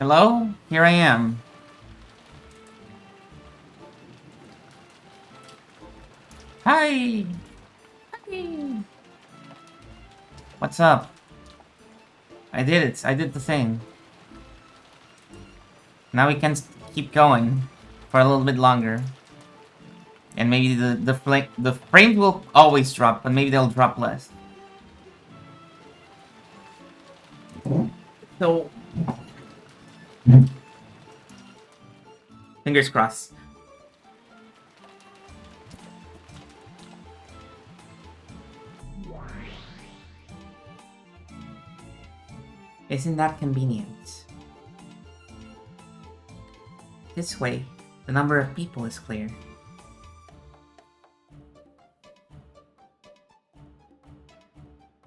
Hello? Here I am. Hi! Hi! What's up? I did it. I did the thing. Now we can keep going for a little bit longer. And maybe the frames will always drop, but maybe they'll drop less. So, fingers crossed. Isn't that convenient? This way, the number of people is clear.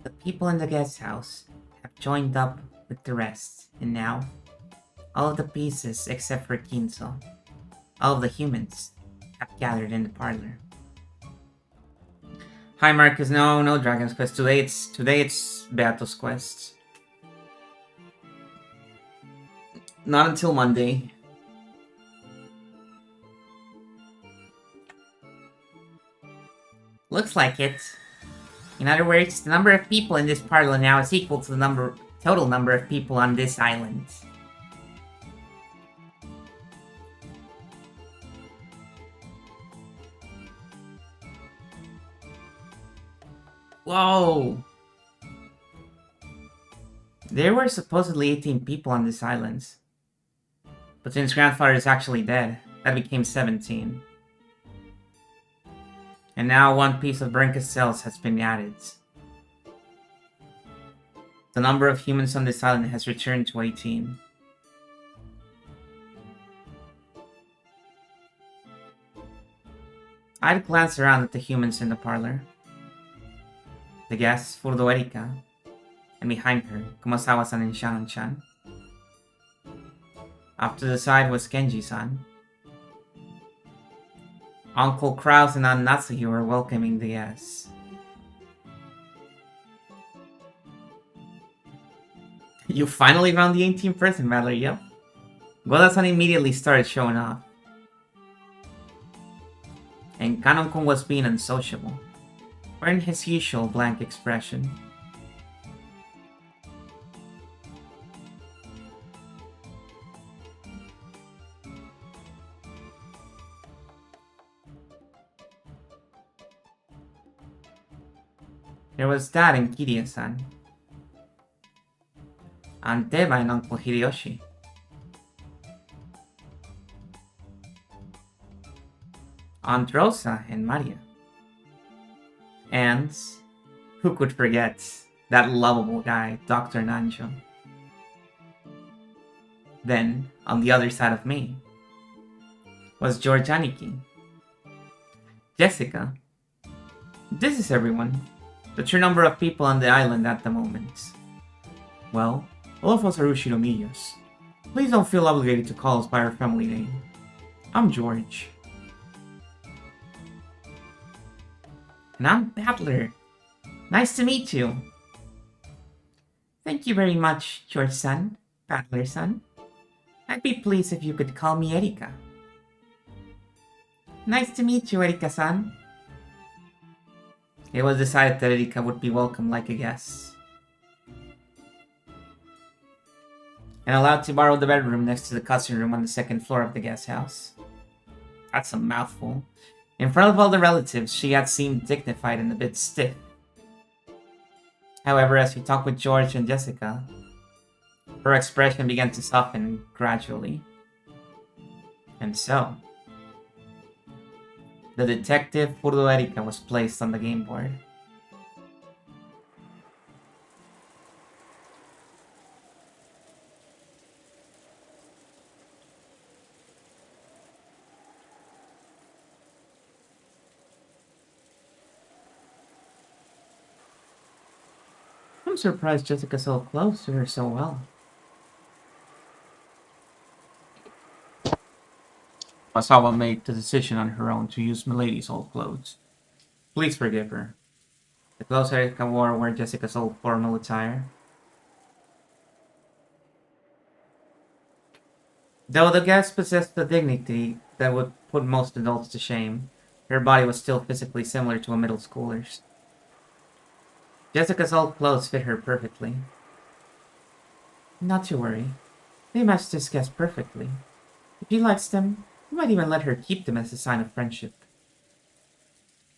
The people in the guest house have joined up with the rest, and now, all of the pieces except for Kinzo, all of the humans, have gathered in the parlor. Hi Marcus, no Dragon's Quest. Today it's Beato's Quest. Not until Monday. Looks like it. In other words, the number of people in this parlor now is equal to the total number of people on this island. Whoa! There were supposedly 18 people on this island. But since grandfather is actually dead, that became 17. And now one piece of Brinka's cells has been added. The number of humans on this island has returned to 18. I'd glance around at the humans in the parlor. The guest, Furdo Erika, and behind her, Kumasawa-san and Shannon-chan. Off to the side was Kenji-san. Uncle Kraus and Aunt Natsuki were welcoming the guests. You finally found the 18th person, Mallory, yep. Goda-san immediately started showing off. And Kanon-kun was being unsociable, wearing his usual blank expression. There was Dad and Kiria-san, Aunt Deva and Uncle Hideyoshi, Aunt Rosa and Maria, and who could forget that lovable guy, Dr. Nanjo. Then, on the other side of me, was George Aniki, Jessica. This is everyone. The true number of people on the island at the moment. Well, all of us are Ushinomiyas. Please don't feel obligated to call us by our family name. I'm George. And I'm Battler. Nice to meet you. Thank you very much, George-san, Battler-san. I'd be pleased if you could call me Erika. Nice to meet you, Erika-san. It was decided that Erika would be welcomed like a guest. And allowed to borrow the bedroom next to the cousin room on the second floor of the guest house. That's a mouthful. In front of all the relatives, she had seemed dignified and a bit stiff. However, as we talked with George and Jessica, her expression began to soften gradually. And so, the detective Furdo Erika was placed on the game board. I'm surprised Jessica so close to her so well. Masawa made the decision on her own to use Milady's old clothes. Please forgive her. The clothes Erika wore were Jessica's old formal attire. Though the guest possessed the dignity that would put most adults to shame, her body was still physically similar to a middle schooler's. Jessica's old clothes fit her perfectly. Not to worry. They match this guest perfectly. If he likes them, you might even let her keep them as a sign of friendship.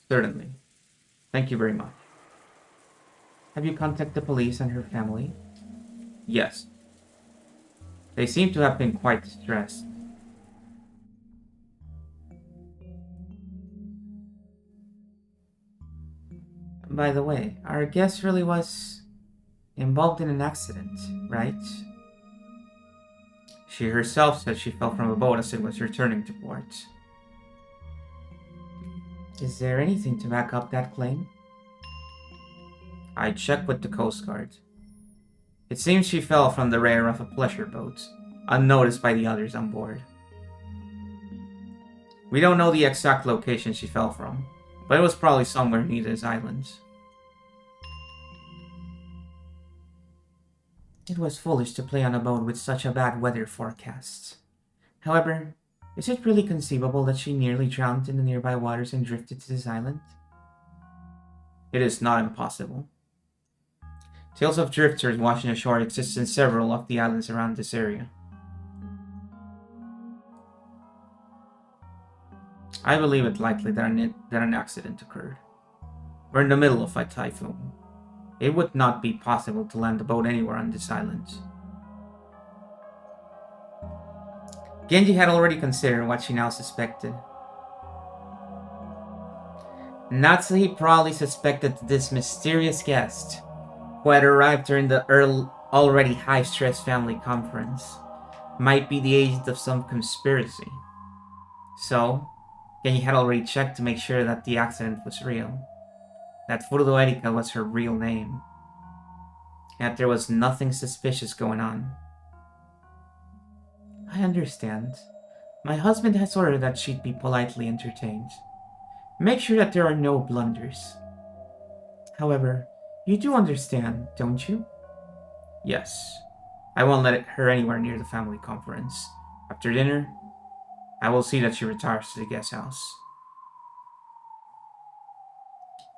Certainly. Thank you very much. Have you contacted the police and her family? Yes. They seem to have been quite distressed. By the way, our guest really was involved in an accident, right? She herself said she fell from a boat as it was returning to port. Is there anything to back up that claim? I checked with the Coast Guard. It seems she fell from the rail of a pleasure boat, unnoticed by the others on board. We don't know the exact location she fell from, but it was probably somewhere near this island. It was foolish to play on a boat with such a bad weather forecast. However, is it really conceivable that she nearly drowned in the nearby waters and drifted to this island? It is not impossible. Tales of drifters washing ashore exist in several of the islands around this area. I believe it likely that an accident occurred. We're in the middle of a typhoon. It would not be possible to land a boat anywhere on this island. Genji had already considered what she now suspected. Natsuhi probably suspected this mysterious guest, who had arrived during the already high-stress family conference, might be the agent of some conspiracy. So, Genji had already checked to make sure that the accident was real. That Furudo Erika was her real name. And that there was nothing suspicious going on. I understand. My husband has ordered that she'd be politely entertained. Make sure that there are no blunders. However, you do understand, don't you? Yes. I won't let her anywhere near the family conference. After dinner, I will see that she retires to the guest house.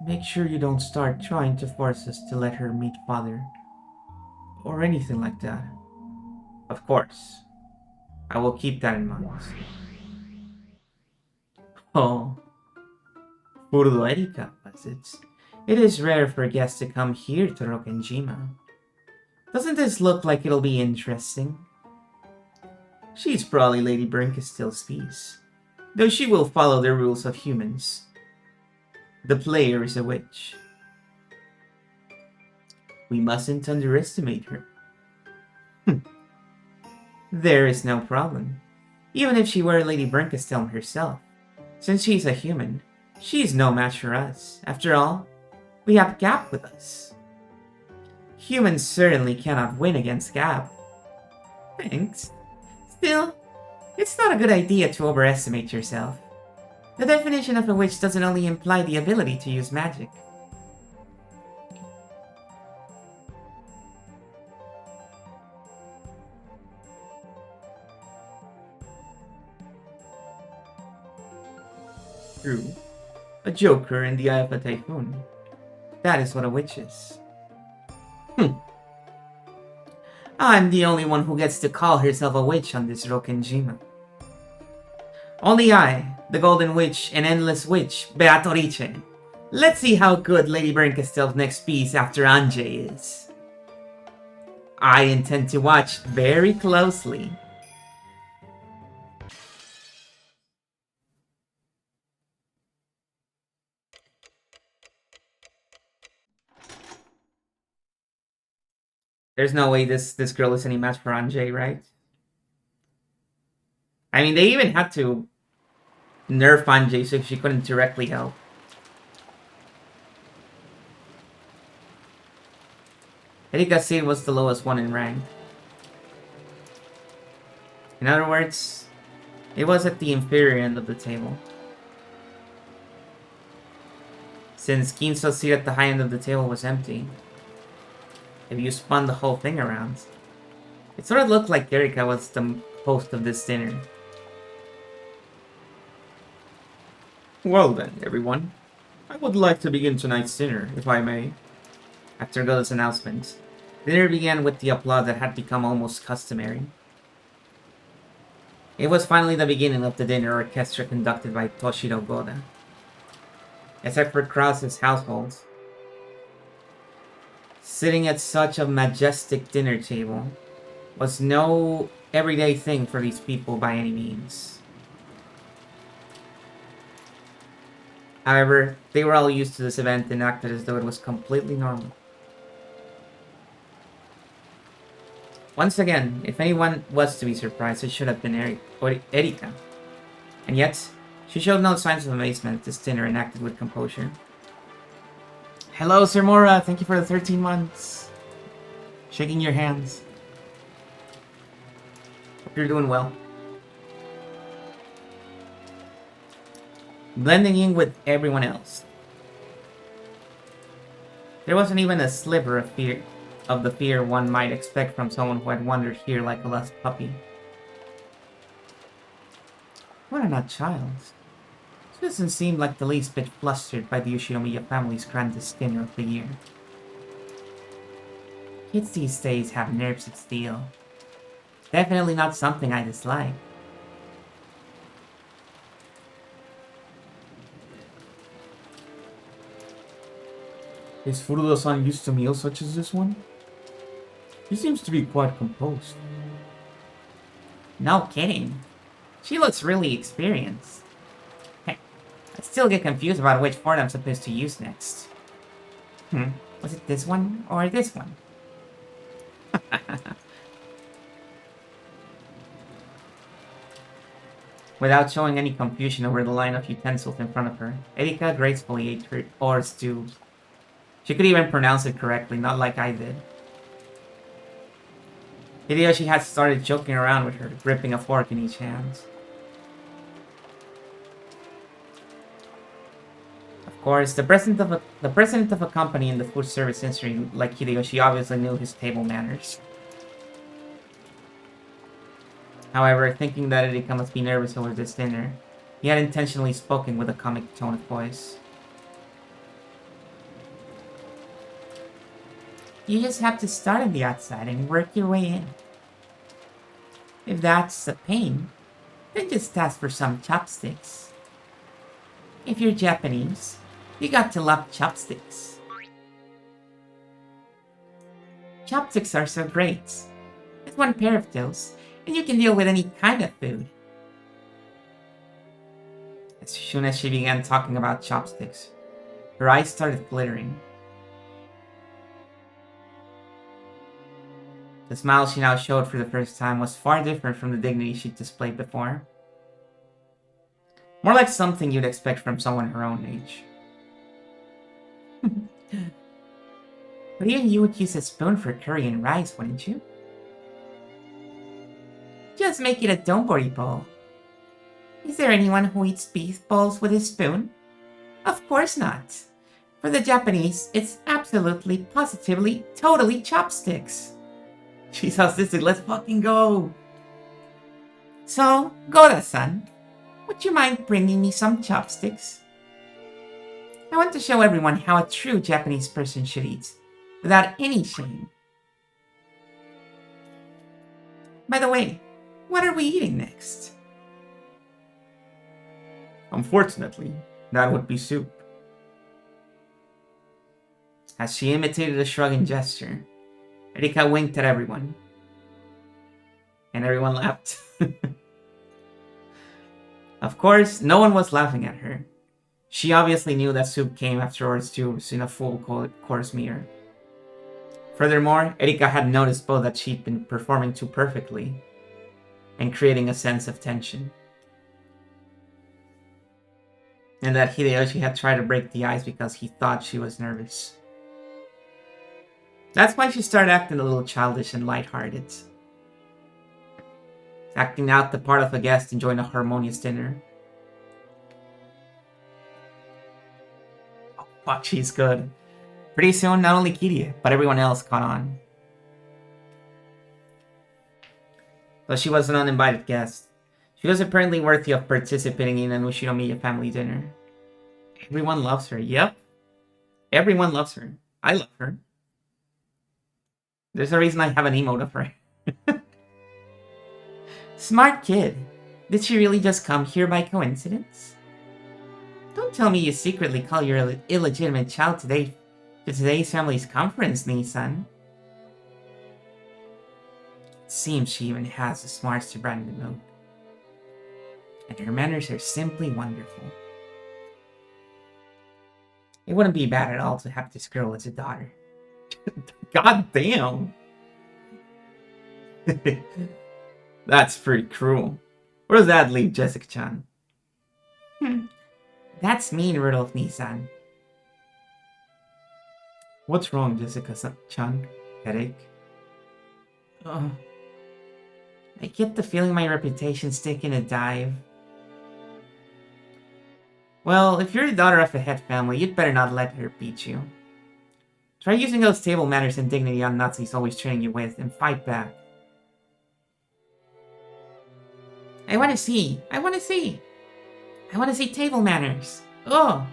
Make sure you don't start trying to force us to let her meet father. Or anything like that. Of course. I will keep that in mind. Oh, Furudo Erika, was it? It is rare for guests to come here to Rokkenjima. Doesn't this look like it'll be interesting? She's probably Lady Brinkestil's piece, though she will follow the rules of humans. The player is a witch. We mustn't underestimate her. There is no problem. Even if she were Lady Brinkestil herself, since she's a human, she's no match for us. After all, we have Gap with us. Humans certainly cannot win against Gap. Thanks. Still, it's not a good idea to overestimate yourself. The definition of a witch doesn't only imply the ability to use magic. True. A joker in the eye of a typhoon. That is what a witch is. I'm the only one who gets to call herself a witch on this Rokkenjima. Only I, the Golden Witch and Endless Witch, Beatrice. Let's see how good Lady Brinkestil's next piece after Anjay is. I intend to watch very closely. There's no way this girl is any match for Anjay, right? I mean, they even had to nerf Anjay so she couldn't directly help. Erika Seed was the lowest one in rank. In other words, it was at the inferior end of the table. Since Ginso's seat at the high end of the table was empty, if you spun the whole thing around, It sort of looked like Erika was the host of this dinner. Well then, everyone. I would like to begin tonight's dinner, if I may. After Goda's announcement, dinner began with the applause that had become almost customary. It was finally the beginning of the dinner orchestra conducted by Toshiro Goda. Except for Krause's household, sitting at such a majestic dinner table was no everyday thing for these people by any means. However, they were all used to this event and acted as though it was completely normal. Once again, if anyone was to be surprised, it should have been Erika. And yet, she showed no signs of amazement at this dinner and acted with composure. Hello, Sir Mora. Thank you for the 13 months. Shaking your hands. Hope you're doing well. Blending in with everyone else. There wasn't even a sliver of the fear one might expect from someone who had wandered here like a lost puppy. What an odd child. She doesn't seem like the least bit flustered by the Yoshinomiya family's grandest dinner of the year. Kids these days have nerves of steel. Definitely not something I dislike. Is Furuda-san used to meals such as this one? He seems to be quite composed. No kidding. She looks really experienced. Hey, I still get confused about which fort I'm supposed to use next. Was it this one or this one? Without showing any confusion over the line of utensils in front of her, Erika gracefully ate her ore stew. She could even pronounce it correctly, not like I did. Hideyoshi had started joking around with her, gripping a fork in each hand. Of course, the president of a company in the food service industry like Hideyoshi obviously knew his table manners. However, thinking that Erika must be nervous over this dinner, he had intentionally spoken with a comic tone of voice. You just have to start on the outside and work your way in. If that's a pain, then just ask for some chopsticks. If you're Japanese, you got to love chopsticks. Chopsticks are so great. It's one pair of those, and you can deal with any kind of food. As soon as she began talking about chopsticks, her eyes started glittering. The smile she now showed for the first time was far different from the dignity she'd displayed before. More like something you'd expect from someone her own age. But even you would use a spoon for curry and rice, wouldn't you? Just make it a donbori bowl. Is there anyone who eats beef bowls with a spoon? Of course not. For the Japanese, it's absolutely, positively, totally chopsticks. Jesus, let's fucking go! So, Goda-san, would you mind bringing me some chopsticks? I want to show everyone how a true Japanese person should eat, without any shame. By the way, what are we eating next? Unfortunately, that would be soup. As she imitated a shrugging gesture, Erika winked at everyone. And everyone laughed. Of course, no one was laughing at her. She obviously knew that soup came after ore stews in a full course meal. Furthermore, Erika had noticed both that she'd been performing too perfectly and creating a sense of tension. And that Hideyoshi had tried to break the ice because he thought she was nervous. That's why she started acting a little childish and lighthearted. Acting out the part of a guest enjoying a harmonious dinner. Oh, fuck, she's good. Pretty soon, not only Kirie, but everyone else caught on. though she was an uninvited guest. She was apparently worthy of participating in an Ushinomiya family dinner. Everyone loves her. Yep, everyone loves her. I love her. There's a reason I have an emote of her. Smart kid. Did she really just come here by coincidence? Don't tell me you secretly call your illegitimate child today to today's family's conference, Nissan. It seems she even has the smarts to brighten the mood. And her manners are simply wonderful. It wouldn't be bad at all to have this girl as a daughter. God damn! That's pretty cruel. Where does that leave Jessica-chan? That's mean, Rudolph Nissan. What's wrong, Jessica-chan? Headache? I get the feeling my reputation's taking a dive. Well, if you're the daughter of a head family, you'd better not let her beat you. Try using those table manners and dignity on Natsu's always training you with, and fight back. I wanna see table manners. Oh!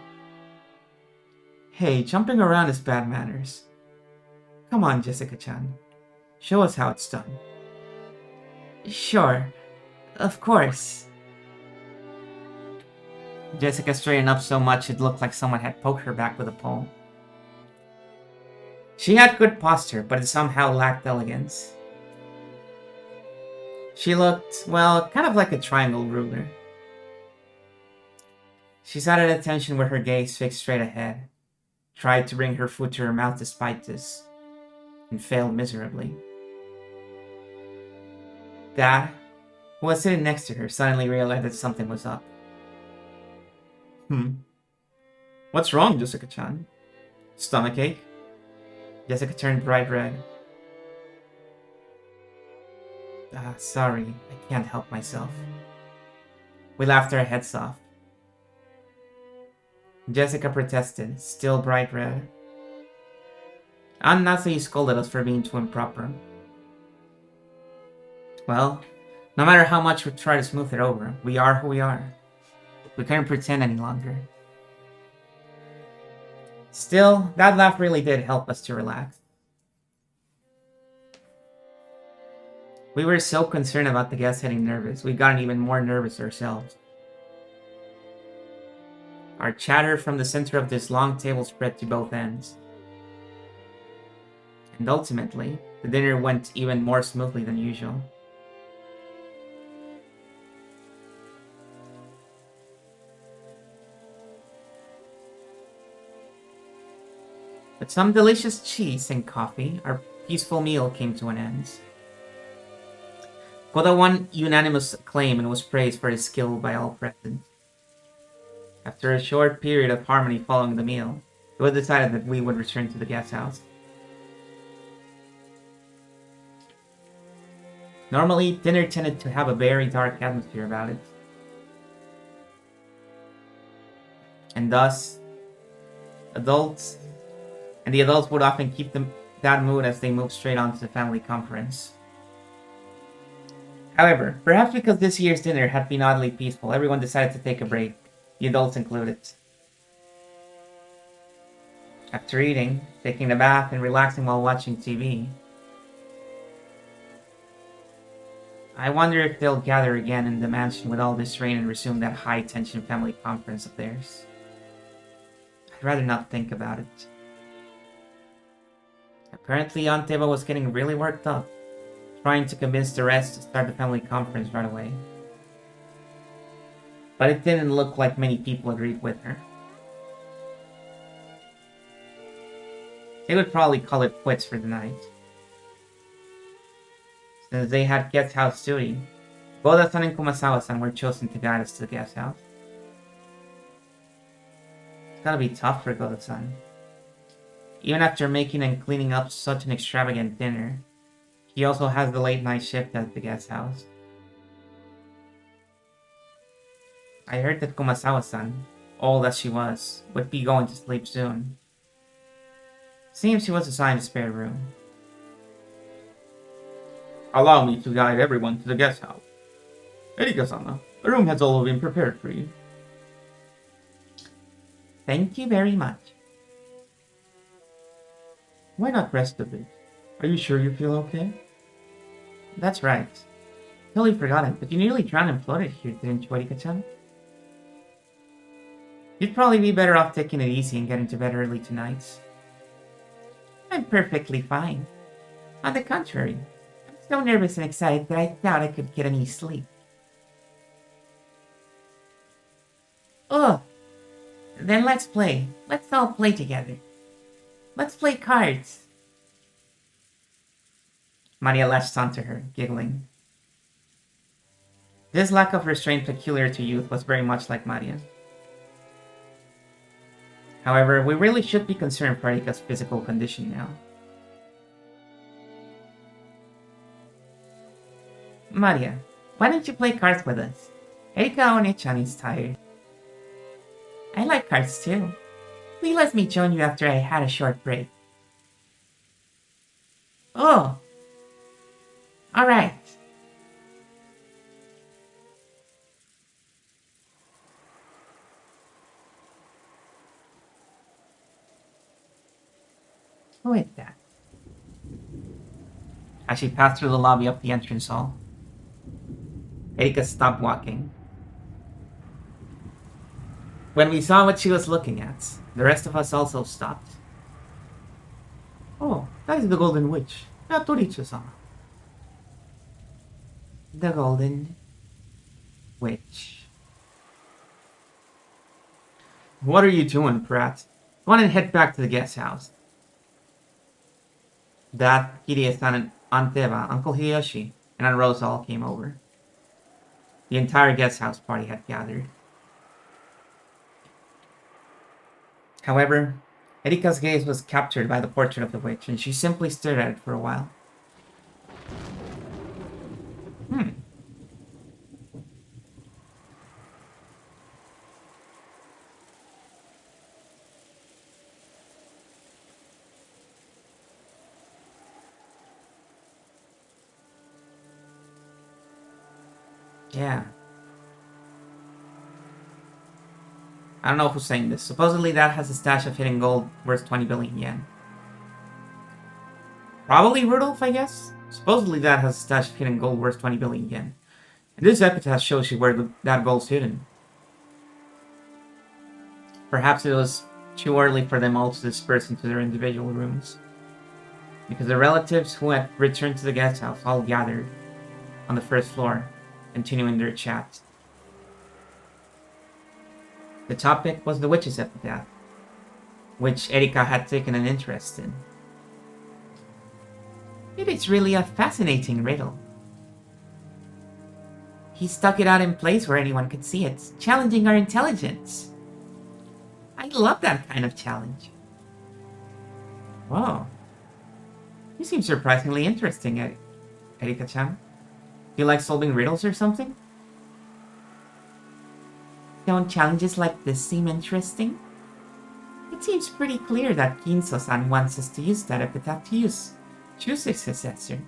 Hey, jumping around is bad manners. Come on, Jessica-chan. Show us how it's done. Sure. Of course. Jessica straightened up so much it looked like someone had poked her back with a pole. She had good posture, but it somehow lacked elegance. She looked, well, kind of like a triangle ruler. She sat at attention with her gaze fixed straight ahead, tried to bring her food to her mouth despite this, and failed miserably. Dad, who was sitting next to her, suddenly realized that something was up. What's wrong, Jessica-chan? Stomachache? Jessica turned bright red. Sorry, I can't help myself. We laughed our heads off. Jessica protested, still bright red. Aunt Natsu scolded us for being too improper. Well, no matter how much we try to smooth it over, we are who we are. We couldn't pretend any longer. Still, that laugh really did help us to relax. We were so concerned about the guests getting nervous, we've gotten even more nervous ourselves. Our chatter from the center of this long table spread to both ends. And ultimately, the dinner went even more smoothly than usual. With some delicious cheese and coffee, our peaceful meal came to an end. Koda won unanimous acclaim and was praised for his skill by all present. After a short period of harmony following the meal, it was decided that we would return to the guest house. Normally, dinner tended to have a very dark atmosphere about it. And thus, the adults would often keep that mood as they moved straight on to the family conference. However, perhaps because this year's dinner had been oddly peaceful, everyone decided to take a break, the adults included. After eating, taking a bath, and relaxing while watching TV, I wonder if they'll gather again in the mansion with all this rain and resume that high-tension family conference of theirs. I'd rather not think about it. Apparently, Aunt Eva was getting really worked up, trying to convince the rest to start the family conference right away. But it didn't look like many people agreed with her. They would probably call it quits for the night. Since they had guest house duty, Goda-san and Kumasawa-san were chosen to guide us to the guest house. It's gotta be tough for Goda-san. Even after making and cleaning up such an extravagant dinner, he also has the late night shift at the guest house. I heard that Kumasawa-san, old as she was, would be going to sleep soon. Seems she was assigned a spare room. Allow me to guide everyone to the guest house. Erika-sama, a room has all been prepared for you. Thank you very much. Why not rest a bit? Are you sure you feel okay? That's right. Totally forgot it, but you nearly drowned and floated here, didn't you, Erika-chan? You'd probably be better off taking it easy and getting to bed early tonight. I'm perfectly fine. On the contrary, I'm so nervous and excited that I doubt I could get any sleep. Ugh! Then let's play. Let's all play together. Let's play cards. Maria latched onto her, giggling. This lack of restraint peculiar to youth was very much like Maria. However, we really should be concerned for Erika's physical condition now. Maria, why don't you play cards with us? Erika One-chan is tired. I like cards too. Please let me join you after I had a short break. Oh! Alright. Who is that? As she passed through the lobby of the entrance hall, Erika stopped walking. When we saw what she was looking at, the rest of us also stopped. Oh, that is the Golden Witch, Natoricho-sama. The Golden Witch. What are you doing, Pratt? Go on and head back to the guest house. That, Kirie-san and Aunt Eva, Uncle Hideyoshi, and Aunt Rosa all came over. The entire guest house party had gathered. However, Erika's gaze was captured by the portrait of the witch, and she simply stared at it for a while. Yeah. I don't know who's saying this. Supposedly that has a stash of hidden gold worth 20 billion yen. Probably Rudolph, I guess? Supposedly that has a stash of hidden gold worth 20 billion yen. And this epitaph shows you where that gold's hidden. Perhaps it was too early for them all to disperse into their individual rooms, because the relatives who had returned to the guest house all gathered on the first floor, continuing their chat. The topic was the witch's epitaph, which Erika had taken an interest in. It is really a fascinating riddle. He stuck it out in place where anyone could see it, challenging our intelligence. I love that kind of challenge. Whoa. You seem surprisingly interesting, Erika-chan. You like solving riddles or something? Don't challenges like this seem interesting? It seems pretty clear that Ginso-san wants us to use that epitaph to choose a successor.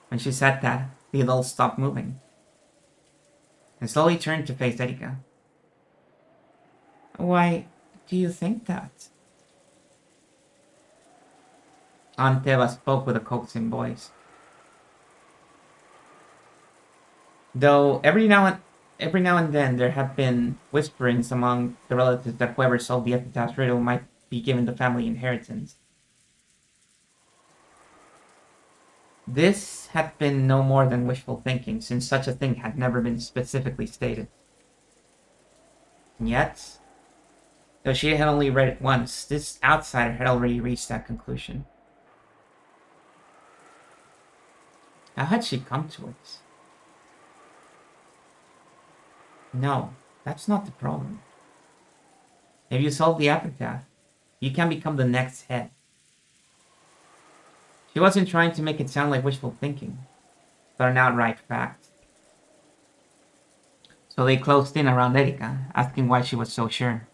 When she said that, the adult stopped moving and slowly turned to face Erika. Why do you think that? Aunt Eva spoke with a coaxing voice. Though every now and then there have been whisperings among the relatives that whoever solved the epitaph riddle might be given the family inheritance. This had been no more than wishful thinking, since such a thing had never been specifically stated. And yet, though she had only read it once, this outsider had already reached that conclusion. How had she come to it? No, that's not the problem. If you solve the epitaph, you can become the next head. She wasn't trying to make it sound like wishful thinking, but an outright fact. So they closed in around Erika, asking why she was so sure.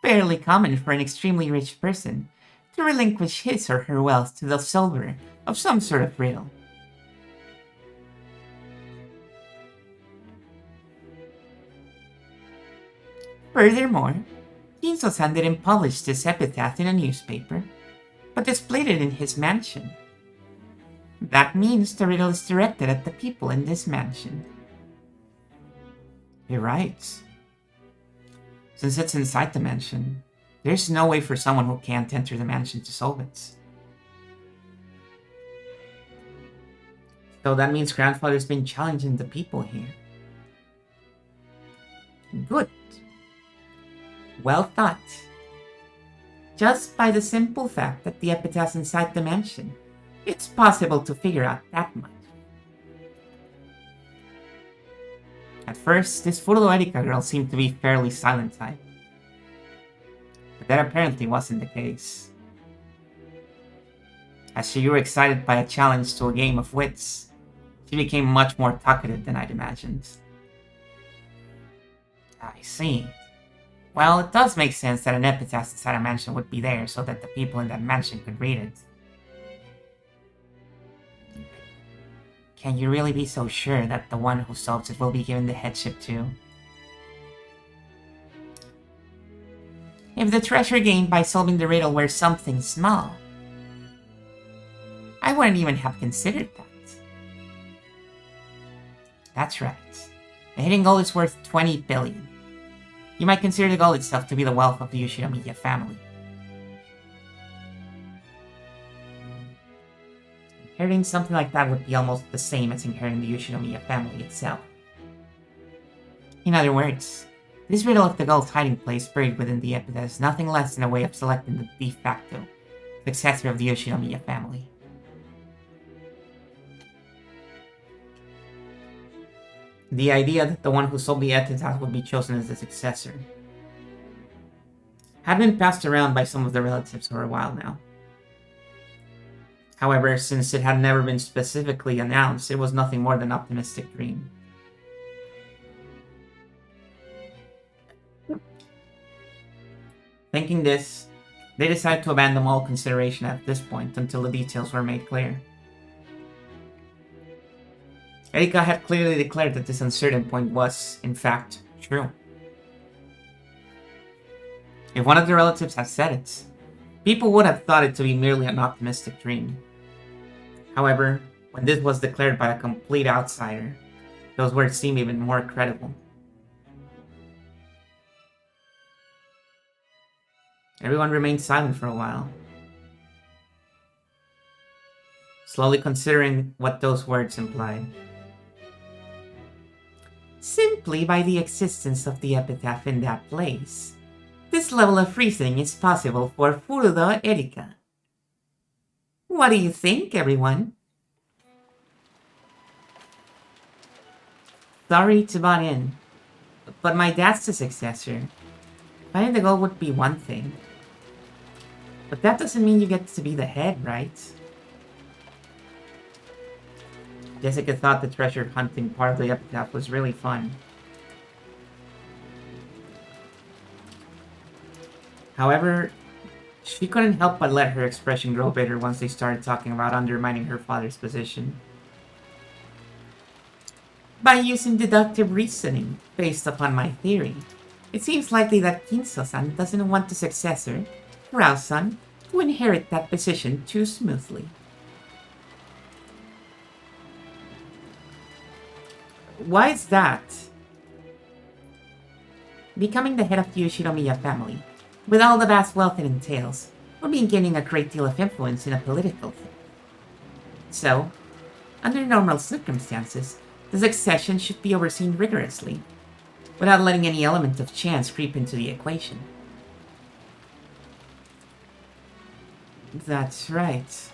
fairly common for an extremely rich person to relinquish his or her wealth to the solver of some sort of riddle. Furthermore, Ginso-san didn't publish this epitaph in a newspaper, but displayed it in his mansion. That means the riddle is directed at the people in this mansion. He writes, since it's inside the mansion, there's no way for someone who can't enter the mansion to solve it. So that means Grandfather's been challenging the people here. Good. Well thought. Just by the simple fact that the epitaph's inside the mansion, it's possible to figure out that much. At first, this Furdo Erika girl seemed to be fairly silent type. But that apparently wasn't the case. As she grew excited by a challenge to a game of wits, she became much more talkative than I'd imagined. I see. Well, it does make sense that an epitaph inside a mansion would be there so that the people in that mansion could read it. Can you really be so sure that the one who solves it will be given the headship too? If the treasure gained by solving the riddle were something small, I wouldn't even have considered that. That's right. The hidden gold is worth 20 billion. You might consider the gold itself to be the wealth of the Yoshinomiya family. Inheriting something like that would be almost the same as inheriting the Yoshinomiya family itself. In other words, this riddle of the gold's hiding place buried within the epitaph is nothing less than a way of selecting the de facto successor of the Yoshinomiya family. The idea that the one who sold the epitaph would be chosen as the successor had been passed around by some of the relatives for a while now. However, since it had never been specifically announced, it was nothing more than an optimistic dream. Thinking this, they decided to abandon all consideration at this point until the details were made clear. Erika had clearly declared that this uncertain point was, in fact, true. If one of the relatives had said it, people would have thought it to be merely an optimistic dream. However, when this was declared by a complete outsider, those words seemed even more credible. Everyone remained silent for a while, slowly considering what those words implied. Simply by the existence of the epitaph in that place, this level of reasoning is possible for Furdo Erika. What do you think, everyone? Sorry to butt in, but my dad's the successor. Finding the gold would be one thing. But that doesn't mean you get to be the head, right? Jessica thought the treasure hunting part of the epitaph was really fun. However, she couldn't help but let her expression grow bitter once they started talking about undermining her father's position. By using deductive reasoning, based upon my theory, it seems likely that Ginso-san doesn't want the successor, Rao-san, to inherit that position too smoothly. Why is that? Becoming the head of the Yoshinomiya family, with all the vast wealth it entails, would mean gaining a great deal of influence in a political field. So, under normal circumstances, the succession should be overseen rigorously, without letting any element of chance creep into the equation. That's right.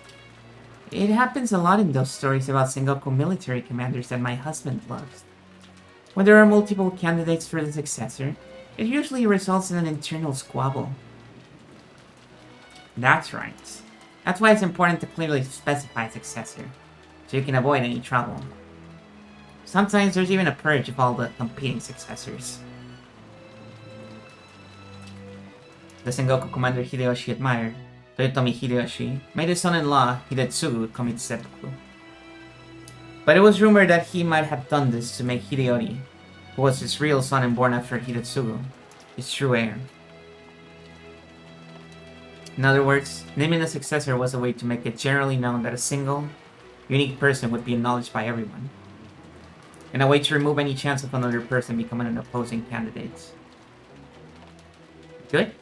It happens a lot in those stories about Sengoku military commanders that my husband loves. When there are multiple candidates for the successor, it usually results in an internal squabble. That's right. That's why it's important to clearly specify successor, so you can avoid any trouble. Sometimes there's even a purge of all the competing successors. the Sengoku commander Hideyoshi admired, Toyotomi Hideyoshi, made his son-in-law Hidetsugu commit seppuku. But it was rumored that he might have done this to make Hideyori, who was his real son and born after Hidetsugu, his true heir. In other words, naming a successor was a way to make it generally known that a single, unique person would be acknowledged by everyone, and a way to remove any chance of another person becoming an opposing candidate. Good?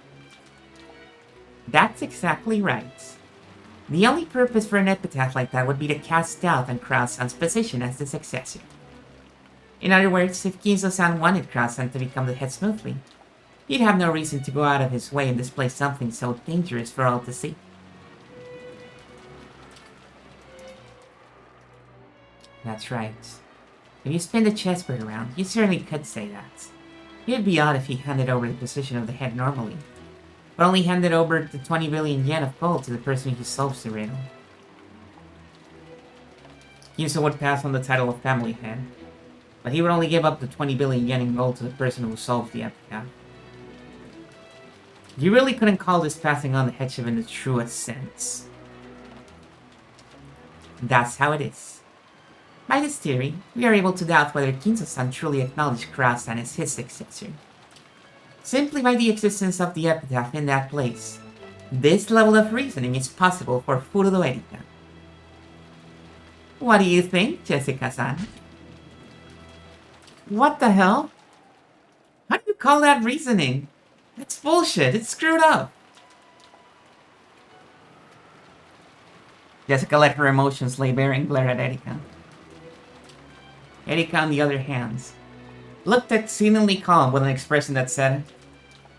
That's exactly right. The only purpose for an epitaph like that would be to cast doubt on Krausan's position as the successor. In other words, if Ginzo-san wanted Krausan to become the head smoothly, he'd have no reason to go out of his way and display something so dangerous for all to see. That's right. If you spin the chessboard around, you certainly could say that. It'd be odd if he handed over the position of the head normally, but only handed over the 20 billion yen of gold to the person who solves the riddle. Ginzo would pass on the title of family head, but he would only give up the 20 billion yen in gold to the person who solved the epitaph. You really couldn't call this passing on the headship in the truest sense. That's how it is. By this theory, we are able to doubt whether Ginzo-san truly acknowledged Krausan as his successor, simply by the existence of the epitaph in that place. This level of reasoning is possible for Furudo Erika. What do you think, Jessica-san? What the hell? How do you call that reasoning? It's bullshit, it's screwed up. Jessica let her emotions lay bare and glare at Erika. Erika, on the other hand, looked exceedingly calm with an expression that said,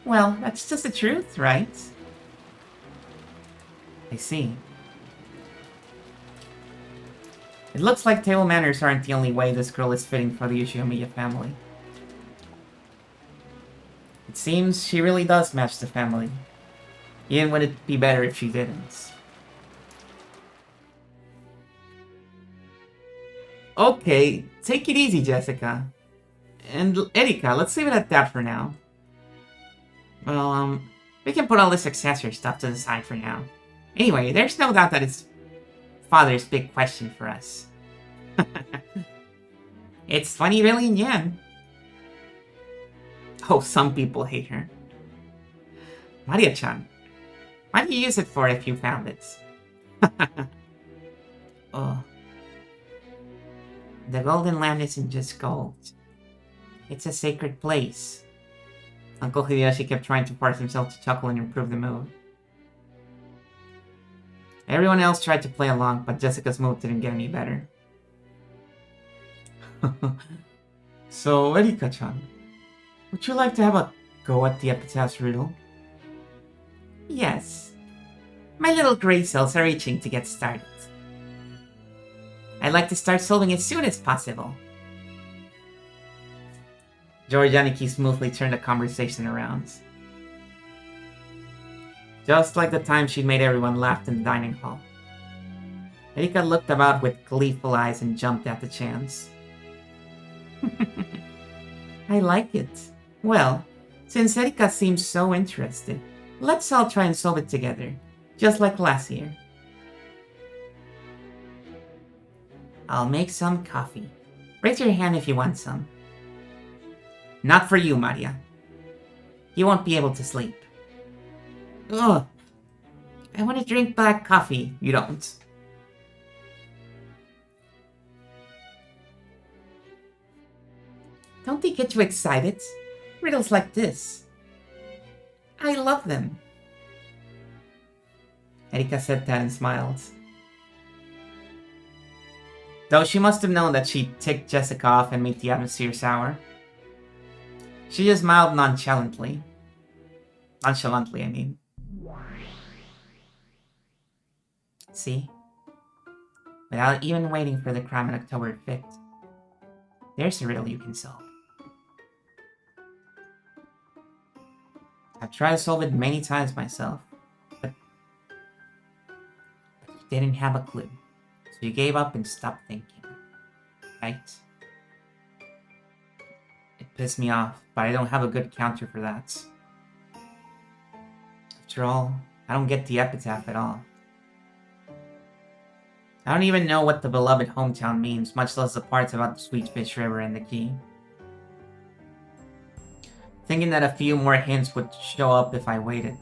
"Well, that's just the truth, right?" I see. It looks like table manners aren't the only way this girl is fitting for the Uchinomiya family. It seems she really does match the family, even when it'd be better if she didn't. Okay, take it easy, Jessica. And Erika, let's leave it at that for now. Well, we can put all this successor stuff to the side for now. Anyway, there's no doubt that it's father's big question for us. It's 20 billion yen. Oh, some people hate her. Maria-chan, what do you use it for if you found it? Oh. The Golden Land isn't just gold. It's a sacred place. Uncle Hideyoshi kept trying to force himself to chuckle and improve the mood. Everyone else tried to play along, but Jessica's mood didn't get any better. So, Erika-chan, would you like to have a go at the epitaph's riddle? Yes. My little gray cells are itching to get started. I'd like to start solving as soon as possible. Georgianiki smoothly turned the conversation around. Just like the time she'd made everyone laugh in the dining hall. Erika looked about with gleeful eyes and jumped at the chance. I like it. Well, since Erika seems so interested, let's all try and solve it together, just like last year. I'll make some coffee. Raise your hand if you want some. Not for you, Maria. You won't be able to sleep. Ugh. I want to drink black coffee. You don't. Don't they get you excited? Riddles like this. I love them. Erika said that and smiled. Though she must have known that she'd tick Jessica off and make the atmosphere sour. She just smiled nonchalantly. Nonchalantly, I mean. See? Without even waiting for the crime on October 5th. There's a riddle you can solve. I've tried to solve it many times myself, but you didn't have a clue, so you gave up and stopped thinking, right? It pissed me off, but I don't have a good counter for that. After all, I don't get the epitaph at all. I don't even know what the beloved hometown means, much less the parts about the Sweet Fish River and the key. Thinking that a few more hints would show up if I waited.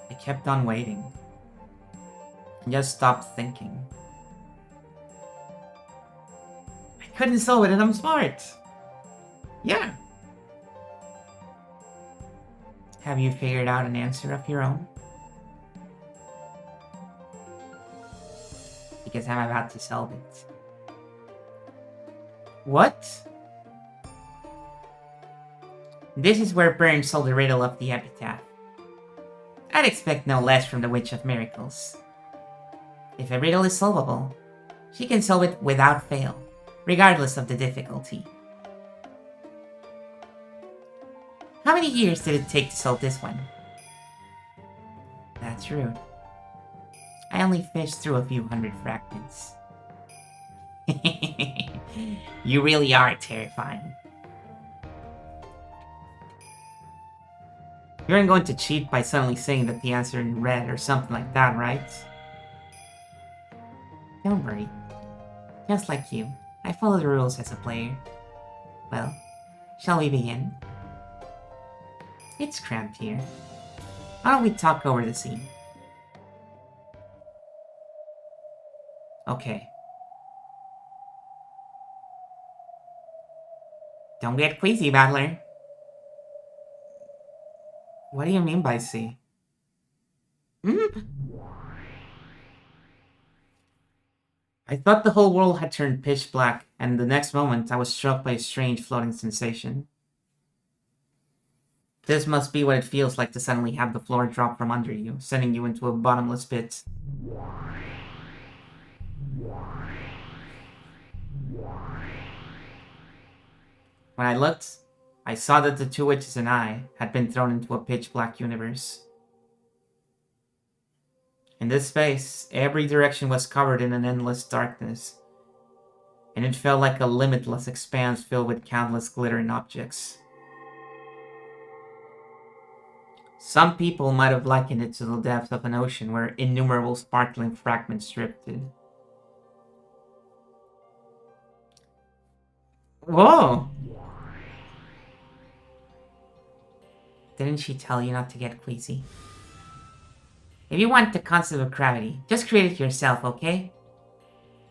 I kept on waiting. I just stopped thinking. I couldn't solve it and I'm smart! Yeah! Have you figured out an answer of your own? Because I'm about to solve it. What? This is where Burns solved the riddle of the epitaph. I'd expect no less from the Witch of Miracles. If a riddle is solvable, she can solve it without fail, regardless of the difficulty. How many years did it take to solve this one? That's rude. I only fished through a few hundred fragments. You really are terrifying. You aren't going to cheat by suddenly saying that the answer in red or something like that, right? Don't worry. Just like you, I follow the rules as a player. Well, shall we begin? It's cramped here. Why don't we talk over the scene? Okay. Don't get queasy, Battler. What do you mean by C? I thought the whole world had turned pitch black, and the next moment I was struck by a strange floating sensation. This must be what it feels like to suddenly have the floor drop from under you, sending you into a bottomless pit. When I looked, I saw that the two witches and I had been thrown into a pitch-black universe. In this space, every direction was covered in an endless darkness, and it felt like a limitless expanse filled with countless glittering objects. Some people might have likened it to the depths of an ocean where innumerable sparkling fragments drifted. Whoa! Didn't she tell you not to get queasy? If you want the concept of gravity, just create it yourself, okay?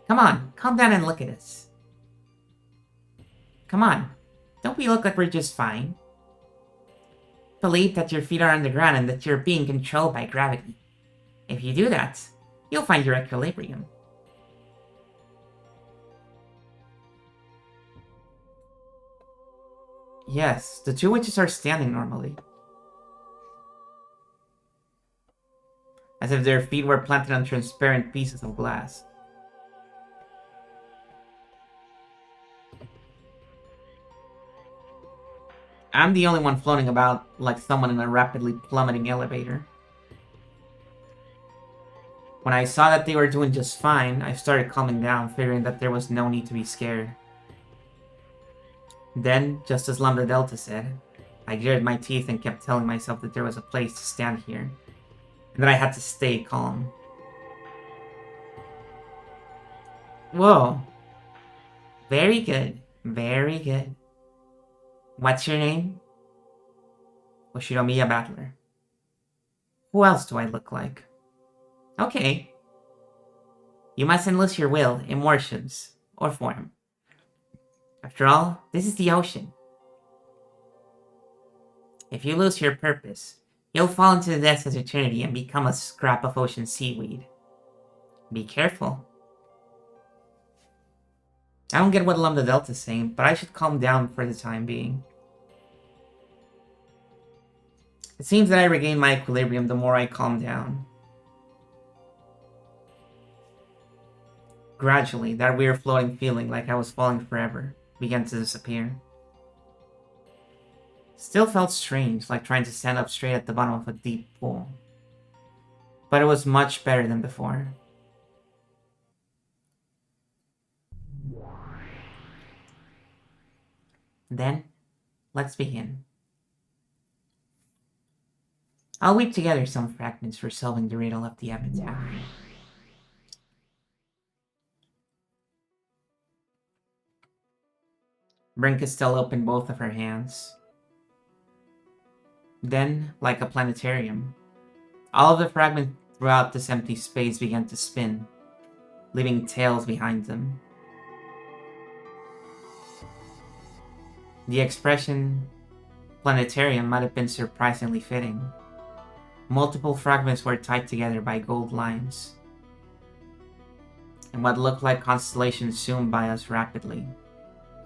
Come on, calm down and look at us. Come on, don't we look like we're just fine? Believe that your feet are on the ground and that you're being controlled by gravity. If you do that, you'll find your equilibrium. Yes, the two witches are standing normally. As if their feet were planted on transparent pieces of glass. I'm the only one floating about like someone in a rapidly plummeting elevator. When I saw that they were doing just fine, I started calming down, figuring that there was no need to be scared. Then, just as Lambda Delta said, I gritted my teeth and kept telling myself that there was a place to stand here, and that I had to stay calm. Whoa. Very good. Very good. What's your name? Oshiromiya Battler. Who else do I look like? Okay. You mustn't lose your will, emotions, or form. After all, this is the ocean. If you lose your purpose, you'll fall into the depths of eternity and become a scrap of ocean seaweed. Be careful. I don't get what Lambda Delta's saying, but I should calm down for the time being. It seems that I regain my equilibrium the more I calm down. Gradually, that weird floating feeling like I was falling forever began to disappear. Still felt strange, like trying to stand up straight at the bottom of a deep pool. But it was much better than before. Then, let's begin. I'll weave together some fragments for solving the riddle of the epitaph. Brinkestelle opened both of her hands. Then, like a planetarium, all of the fragments throughout this empty space began to spin, leaving tails behind them. The expression planetarium might have been surprisingly fitting. Multiple fragments were tied together by gold lines, and what looked like constellations zoomed by us rapidly,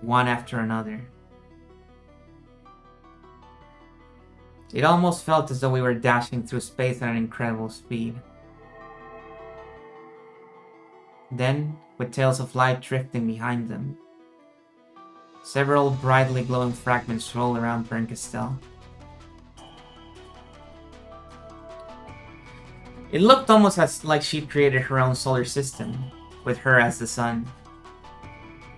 one after another. It almost felt as though we were dashing through space at an incredible speed. Then, with tails of light drifting behind them, several brightly glowing fragments rolled around Brinkestelle. It looked almost like she'd created her own solar system, with her as the sun.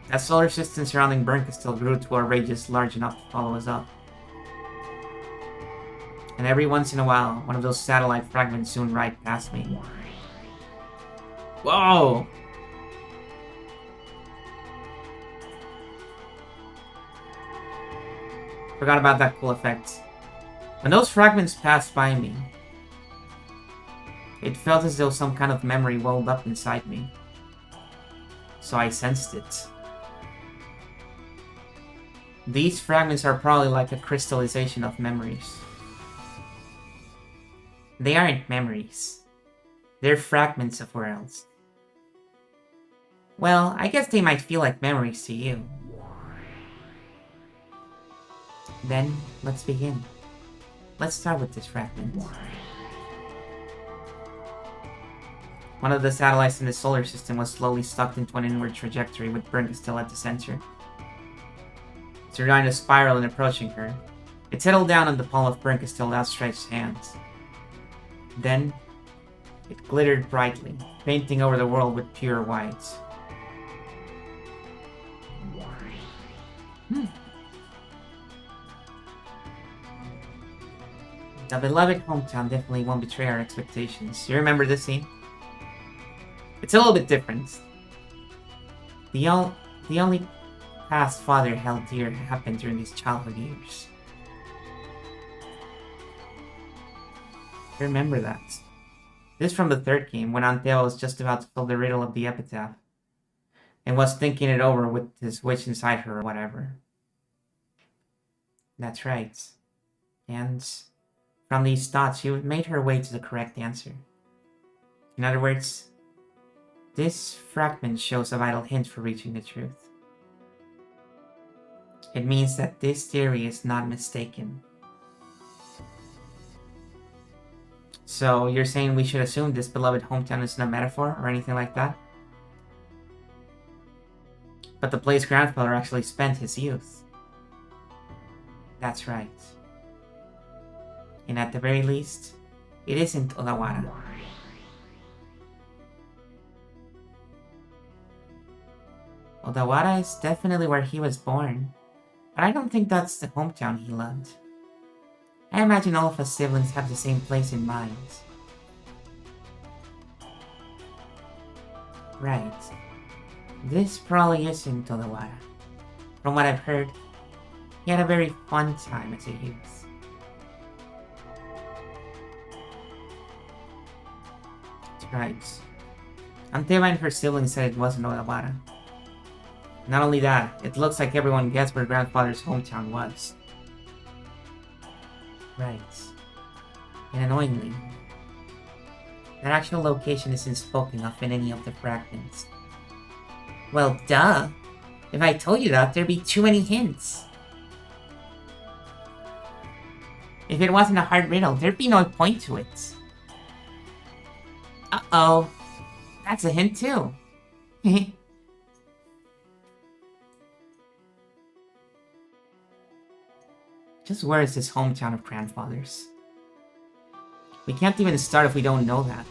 That solar system surrounding Brinkestelle grew to a radius large enough to follow us up. And every once in a while, one of those satellite fragments zoomed right past me. Whoa! Forgot about that cool effect. When those fragments passed by me, it felt as though some kind of memory welled up inside me. So I sensed it. These fragments are probably like a crystallization of memories. They aren't memories. They're fragments of worlds. Well, I guess they might feel like memories to you. Then, let's begin. Let's start with this fragment. One of the satellites in the solar system was slowly sucked into an inward trajectory with Brinkestelle at the center. Surveying a spiral and approaching her, it settled down on the palm of Brinkestelle's outstretched hands. Then, it glittered brightly, painting over the world with pure white. The beloved hometown definitely won't betray our expectations. You remember this scene? It's a little bit different. The only past father held dear happened during these childhood years. Remember that. This from the third game, when Anteo was just about to solve the riddle of the epitaph, and was thinking it over with this witch inside her or whatever. That's right. And from these thoughts, she made her way to the correct answer. In other words, this fragment shows a vital hint for reaching the truth. It means that this theory is not mistaken. So you're saying we should assume this beloved hometown isn't a metaphor or anything like that? But the place grandfather actually spent his youth. That's right. And at the very least, it isn't Odawara. Odawara is definitely where he was born, but I don't think that's the hometown he loved. I imagine all of us siblings have the same place in mind. Right. This probably isn't Odawara. From what I've heard, he had a very fun time as a youth. That's right. Anteva and her siblings said it wasn't Odawara. Not only that, it looks like everyone guessed where grandfather's hometown was. Right. And annoyingly, that actual location isn't spoken of in any of the fragments. Well, duh! If I told you that, there'd be too many hints. If it wasn't a hard riddle, there'd be no point to it. Uh-oh. That's a hint too. Just where is this hometown of grandfathers? We can't even start if we don't know that.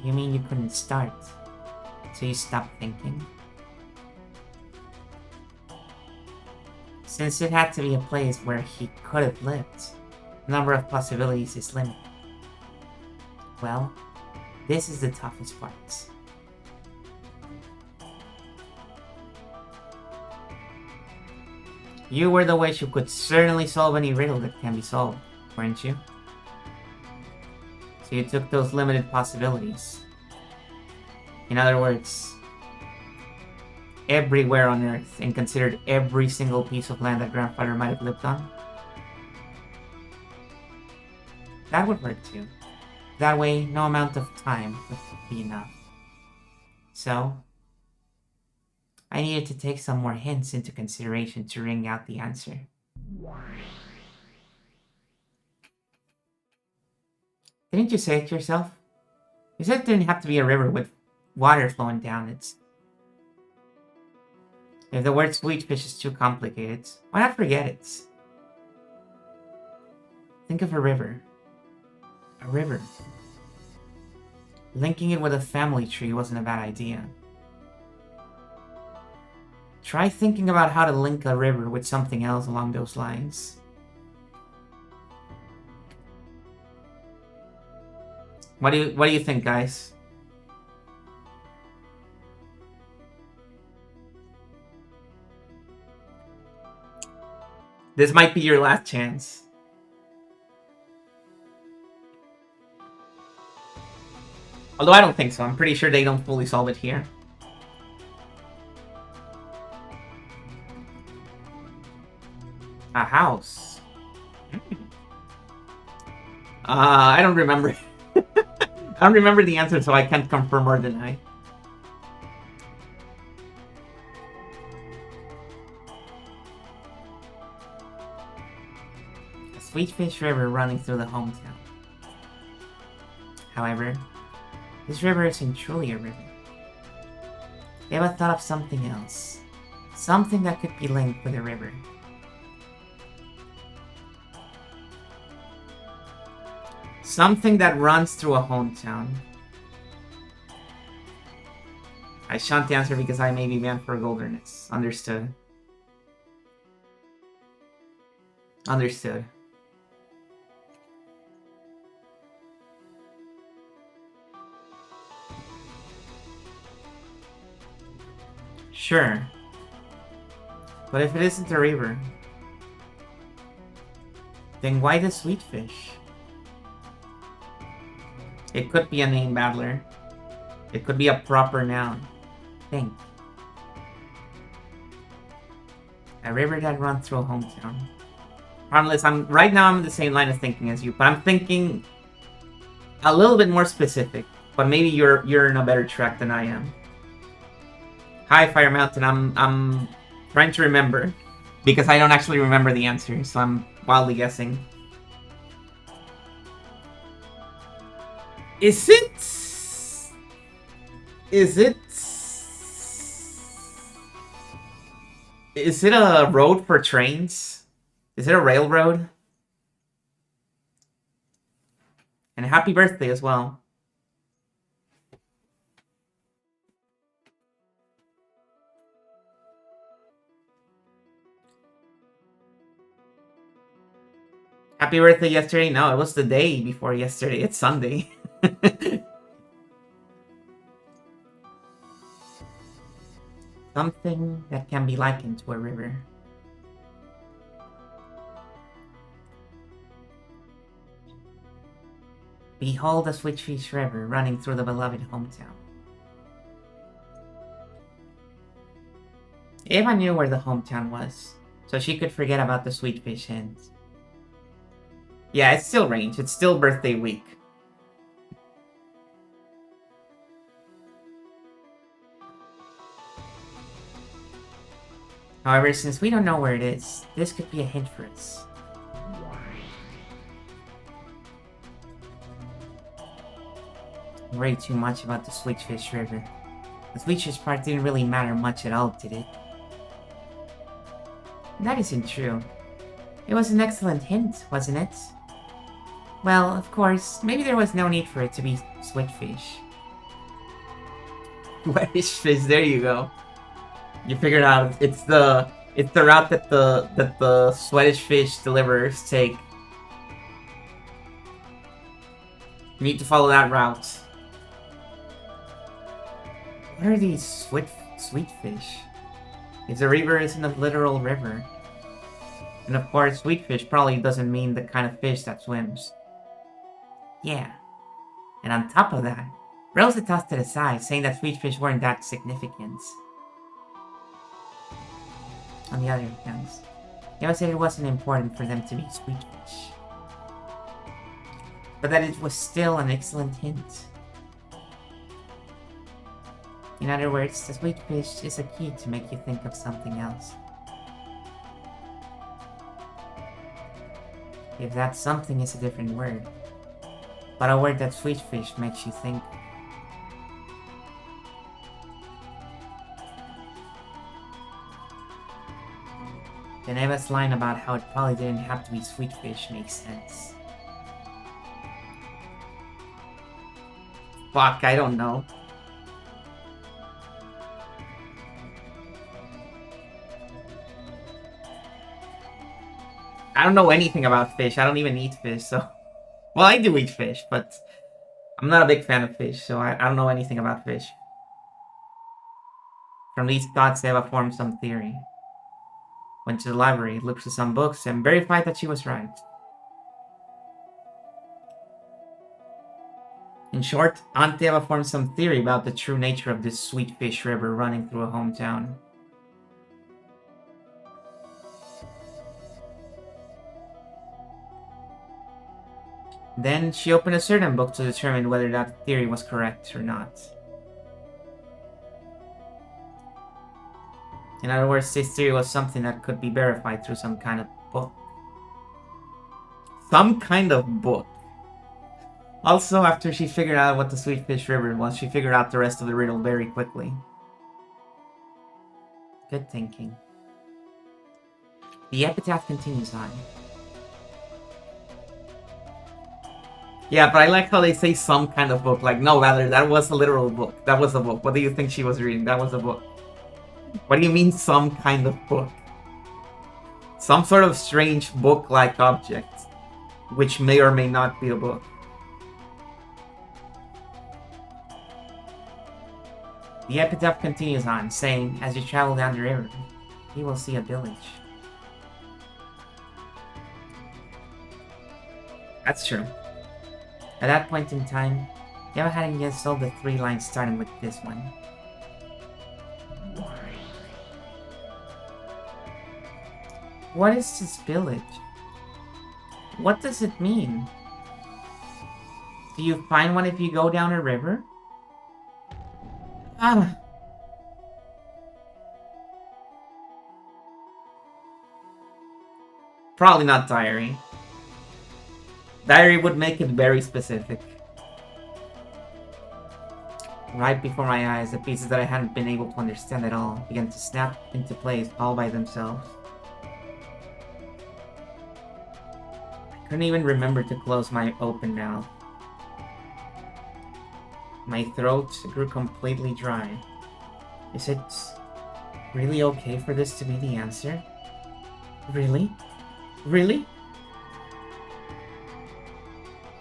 You mean you couldn't start? So you stopped thinking? Since it had to be a place where he could have lived, The number of possibilities is limited. Well, this is the toughest part. You were the witch who could certainly solve any riddle that can be solved, weren't you? So you took those limited possibilities. In other words, everywhere on Earth, and considered every single piece of land that Grandfather might have lived on. That would work too. That way, no amount of time would be enough. So, I needed to take some more hints into consideration to wring out the answer. Didn't you say it yourself? You said it didn't have to be a river with water flowing down it. If the word sweet fish is too complicated, why not forget it? Think of a river. A river. Linking it with a family tree wasn't a bad idea. Try thinking about how to link a river with something else along those lines. What do you think, guys? This might be your last chance. Although I don't think so. I'm pretty sure they don't fully solve it here. A house. I don't remember. I don't remember the answer, so I can't confirm or deny. A sweet fish river running through the hometown. However, this river isn't truly a river. Eva thought of something else. Something that could be linked with a river. Something that runs through a hometown. I shan't answer because I may be meant for wilderness. Understood. Understood. Sure. But if it isn't a river, then why the sweet fish? It could be a name battler. It could be a proper noun. Think. A river that runs through a hometown. Harmless, right now I'm in the same line of thinking as you, but I'm thinking a little bit more specific. But maybe you're in a better track than I am. Hi, Fire Mountain. I'm trying to remember because I don't actually remember the answer, so I'm wildly guessing. Is it a road for trains? Is it a railroad? And happy birthday as well. Happy birthday yesterday? No, it was the day before yesterday. It's Sunday. Something that can be likened to a river. Behold the Switchfish River running through the beloved hometown. Eva knew where the hometown was, so she could forget about the Sweetfish hens. Yeah, it's still range. It's still birthday week. However, since we don't know where it is, this could be a hint for us. Worry too much about the Switchfish River. The Switchfish part didn't really matter much at all, did it? That isn't true. It was an excellent hint, wasn't it? Well, of course, maybe there was no need for it to be Switchfish. Switchfish, there you go. You figured out it's the route that the Swedish fish deliverers take. You need to follow that route. What are these sweet fish? If the river isn't a literal river. And of course, sweet fish probably doesn't mean the kind of fish that swims. Yeah. And on top of that, Rosa tossed it aside, saying that sweet fish weren't that significant. On the other hand, Eva said it wasn't important for them to be sweet fish. But that it was still an excellent hint. In other words, the sweet fish is a key to make you think of something else. If that something is a different word, but a word that sweet fish makes you think. Then Eva's line about how it probably didn't have to be sweet fish makes sense. Fuck, I don't know. I don't know anything about fish. I don't even eat fish, so... Well, I do eat fish, but... I'm not a big fan of fish, so I don't know anything about fish. From these thoughts, Eva formed some theory. Went to the library, looked through some books, and verified that she was right. In short, Aunt Eva formed some theory about the true nature of this sweet fish river running through a hometown. Then she opened a certain book to determine whether that theory was correct or not. In other words, this theory was something that could be verified through some kind of book. Some kind of book. Also, after she figured out what the Sweet Fish River was, she figured out the rest of the riddle very quickly. Good thinking. The epitaph continues on. Yeah, but I like how they say some kind of book. Like, no, rather, that was a literal book. That was a book. What do you think she was reading? That was a book. What do you mean, some kind of book? Some sort of strange book-like object, which may or may not be a book. The epitaph continues on, saying, as you travel down the river, you will see a village. That's true. At that point in time, Eva hadn't yet sold the 3 lines starting with this one. What is this village? What does it mean? Do you find one if you go down a river? Ah. Probably not diary. Diary would make it very specific. Right before my eyes, the pieces that I hadn't been able to understand at all began to snap into place all by themselves. I couldn't even remember to close my open mouth. My throat grew completely dry. Is it really okay for this to be the answer? Really? Really?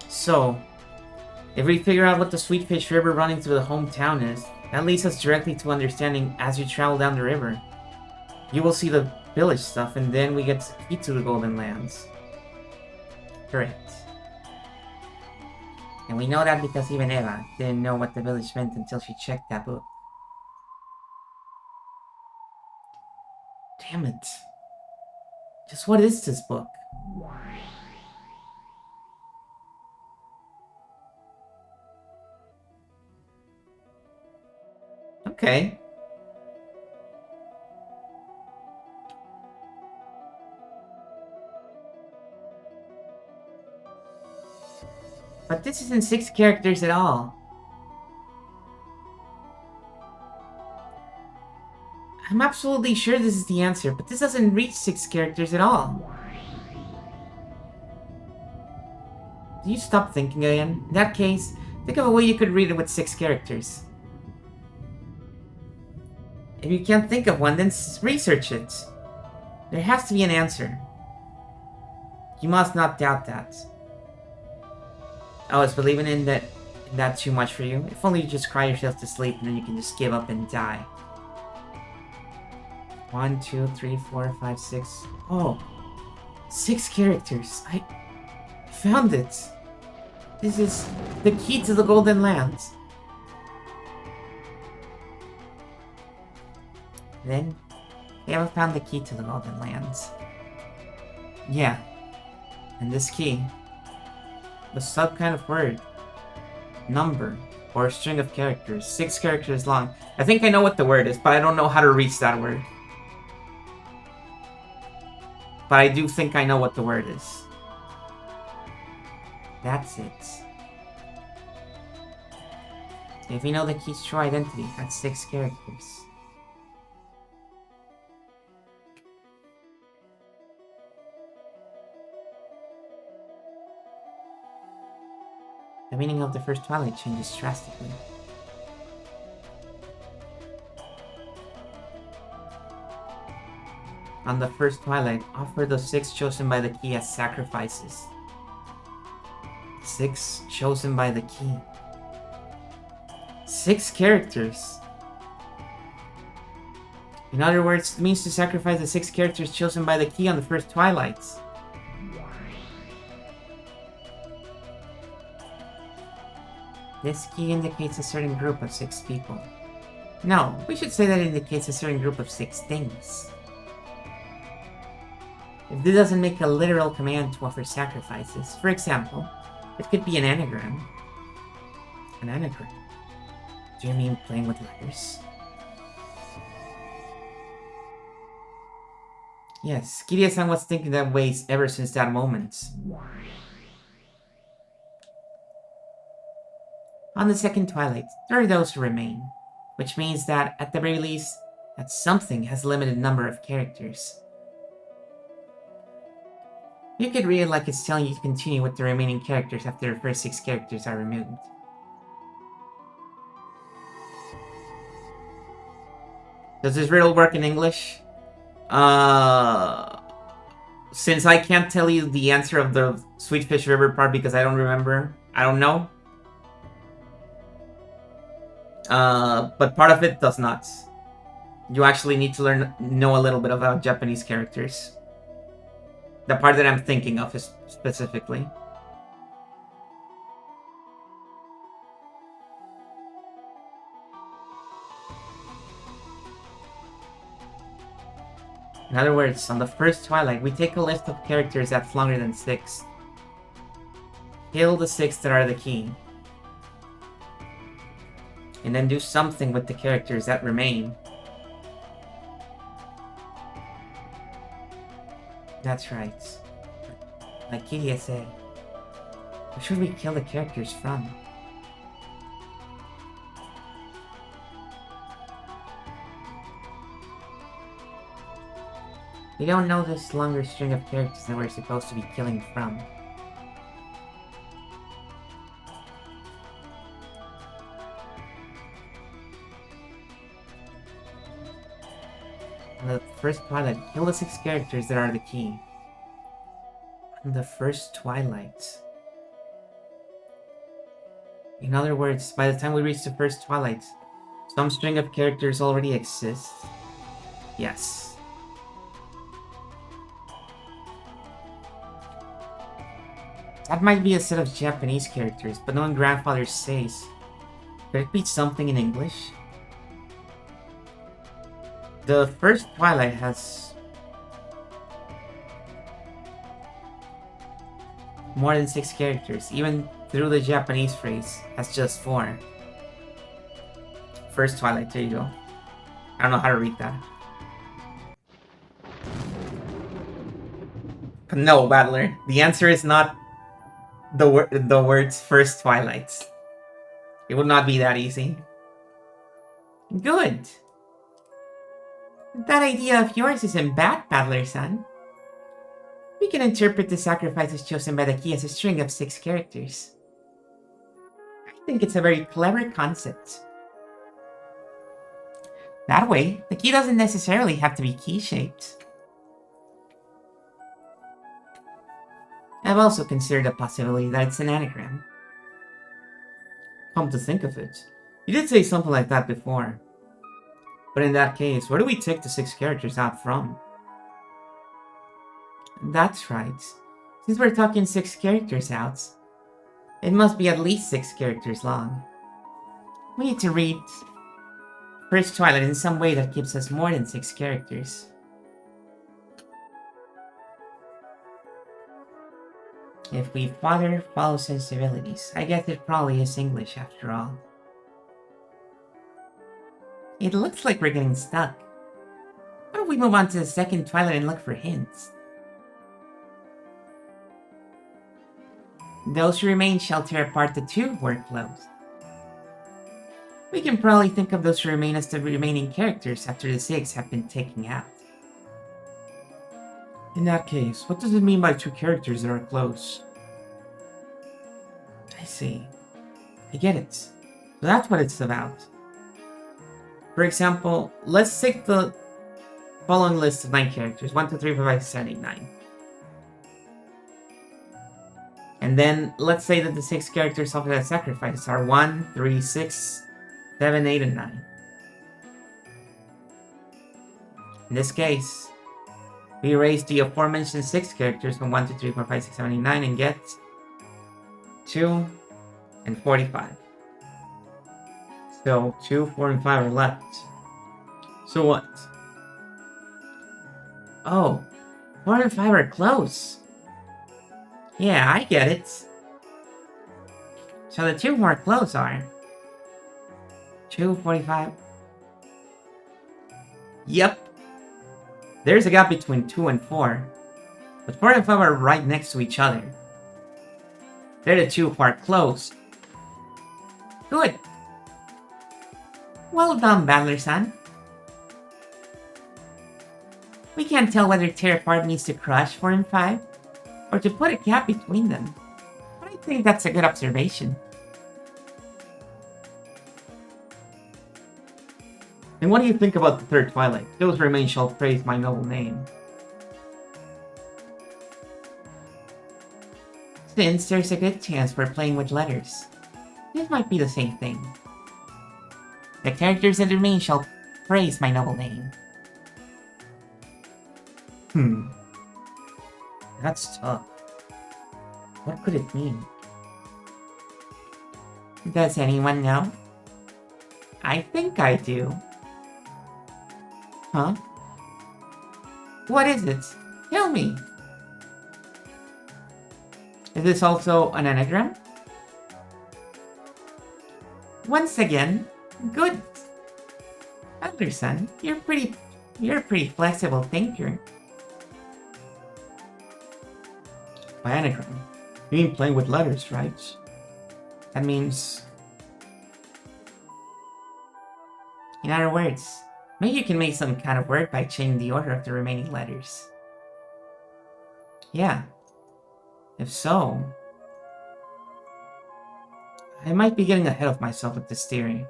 So, if we figure out what the Sweet Fish River running through the hometown is, that leads us directly to understanding as you travel down the river. You will see the village stuff, and then we get the key to the Golden Lands. Correct. And we know that because even Eva didn't know what the village meant until she checked that book. Damn it. Just what is this book? Okay. But this isn't 6 characters at all. I'm absolutely sure this is the answer, but this doesn't reach 6 characters at all. Do you stop thinking again? In that case, think of a way you could read it with 6 characters. If you can't think of one, then research it. There has to be an answer. You must not doubt that. Oh, is believing in that too much for you? If only you just cry yourself to sleep and then you can just give up and die. 1, 2, 3, 4, 5, 6. Oh, 6 characters. I found it. This is the key to the Golden Lands. Then, we haven't found the key to the Golden Lands. Yeah. And this key was some kind of word, number, or a string of characters. 6 characters long. I think I know what the word is, but I don't know how to reach that word. But I do think I know what the word is. That's it. If we know the key's true identity, that's 6 characters. The meaning of the first Twilight changes drastically. On the first Twilight, offer the 6 chosen by the key as sacrifices. 6 chosen by the key. 6 characters. In other words, it means to sacrifice the 6 characters chosen by the key on the first Twilights. This key indicates a certain group of 6 people. No, we should say that it indicates a certain group of 6 things. If this doesn't make a literal command to offer sacrifices, for example, it could be an anagram. An anagram? Do you mean playing with letters? Yes, Kiria-san was thinking that way ever since that moment. On the second Twilight, there are those who remain, which means that, at the very least, that something has a limited number of characters. You could read it like it's telling you to continue with the remaining characters after the first 6 characters are removed. Does this riddle work in English? Since I can't tell you the answer of the Sweetfish River part because I don't remember, I don't know. But part of it does not. You actually need to know a little bit about Japanese characters. The part that I'm thinking of is specifically. In other words, on the first Twilight, we take a list of characters that's longer than 6. Kill the 6 that are the key. And then do something with the characters that remain. That's right. Like Kiria said. Where should we kill the characters from? We don't know this longer string of characters that we're supposed to be killing from. On the first Twilight, kill the 6 characters that are the key. On the first Twilight. In other words, by the time we reach the first Twilight, some string of characters already exists. Yes. That might be a set of Japanese characters, but knowing Grandfather says, could it be something in English? The first Twilight has more than 6 characters, even through the Japanese phrase has just 4. First Twilight, there you go. I don't know how to read that. But no, Battler, the answer is not the words first Twilight. It would not be that easy. Good. That idea of yours isn't bad, Battler-san. We can interpret the sacrifices chosen by the key as a string of 6 characters. I think it's a very clever concept. That way, the key doesn't necessarily have to be key-shaped. I've also considered the possibility that it's an anagram. Come to think of it, you did say something like that before. But in that case, where do we take the 6 characters out from? That's right. Since we're talking 6 characters out, it must be at least 6 characters long. We need to read First Twilight in some way that gives us more than 6 characters. If we further follow sensibilities, I guess it probably is English after all. It looks like we're getting stuck. What if we move on to the second Twilight and look for hints? Those who remain shall tear apart the 2 who are closed. We can probably think of those who remain as the remaining characters after the 6 have been taken out. In that case, what does it mean by 2 characters that are close? I see. I get it. So that's what it's about. For example, let's take the following list of 9 characters. 1, 2, 3, 4, 5, 6, 7, 8, 9. And then, let's say that the 6 characters offered as sacrifice are 1, 3, 6, 7, 8, and 9. In this case, we erase the aforementioned 6 characters from 1, 2, 3, 4, 5, 6, 7, 8, 9 and get 2 and 45. So 2, 4, and 5 are left. So what? Oh, 4 and 5 are close. Yeah, I get it. So the 2 more close are 2, 45. Yep. There's a gap between 2 and 4. But 4 and 5 are right next to each other. They're the 2 who are close. Good. Well done, Battler-san. We can't tell whether tear apart means to crush 4 and 5, or to put a gap between them. But I think that's a good observation. And what do you think about the third Twilight? Those who remain shall praise my noble name. Since there's a good chance we're playing with letters, this might be the same thing. The characters that remain shall praise my noble name. That's tough. What could it mean? Does anyone know? I think I do. Huh? What is it? Tell me! Is this also an anagram? Once again, good. Anderson, you're a pretty flexible thinker. By anagram, you mean playing with letters, right? That means... In other words, maybe you can make some kind of word by changing the order of the remaining letters. Yeah. If so... I might be getting ahead of myself with this theory.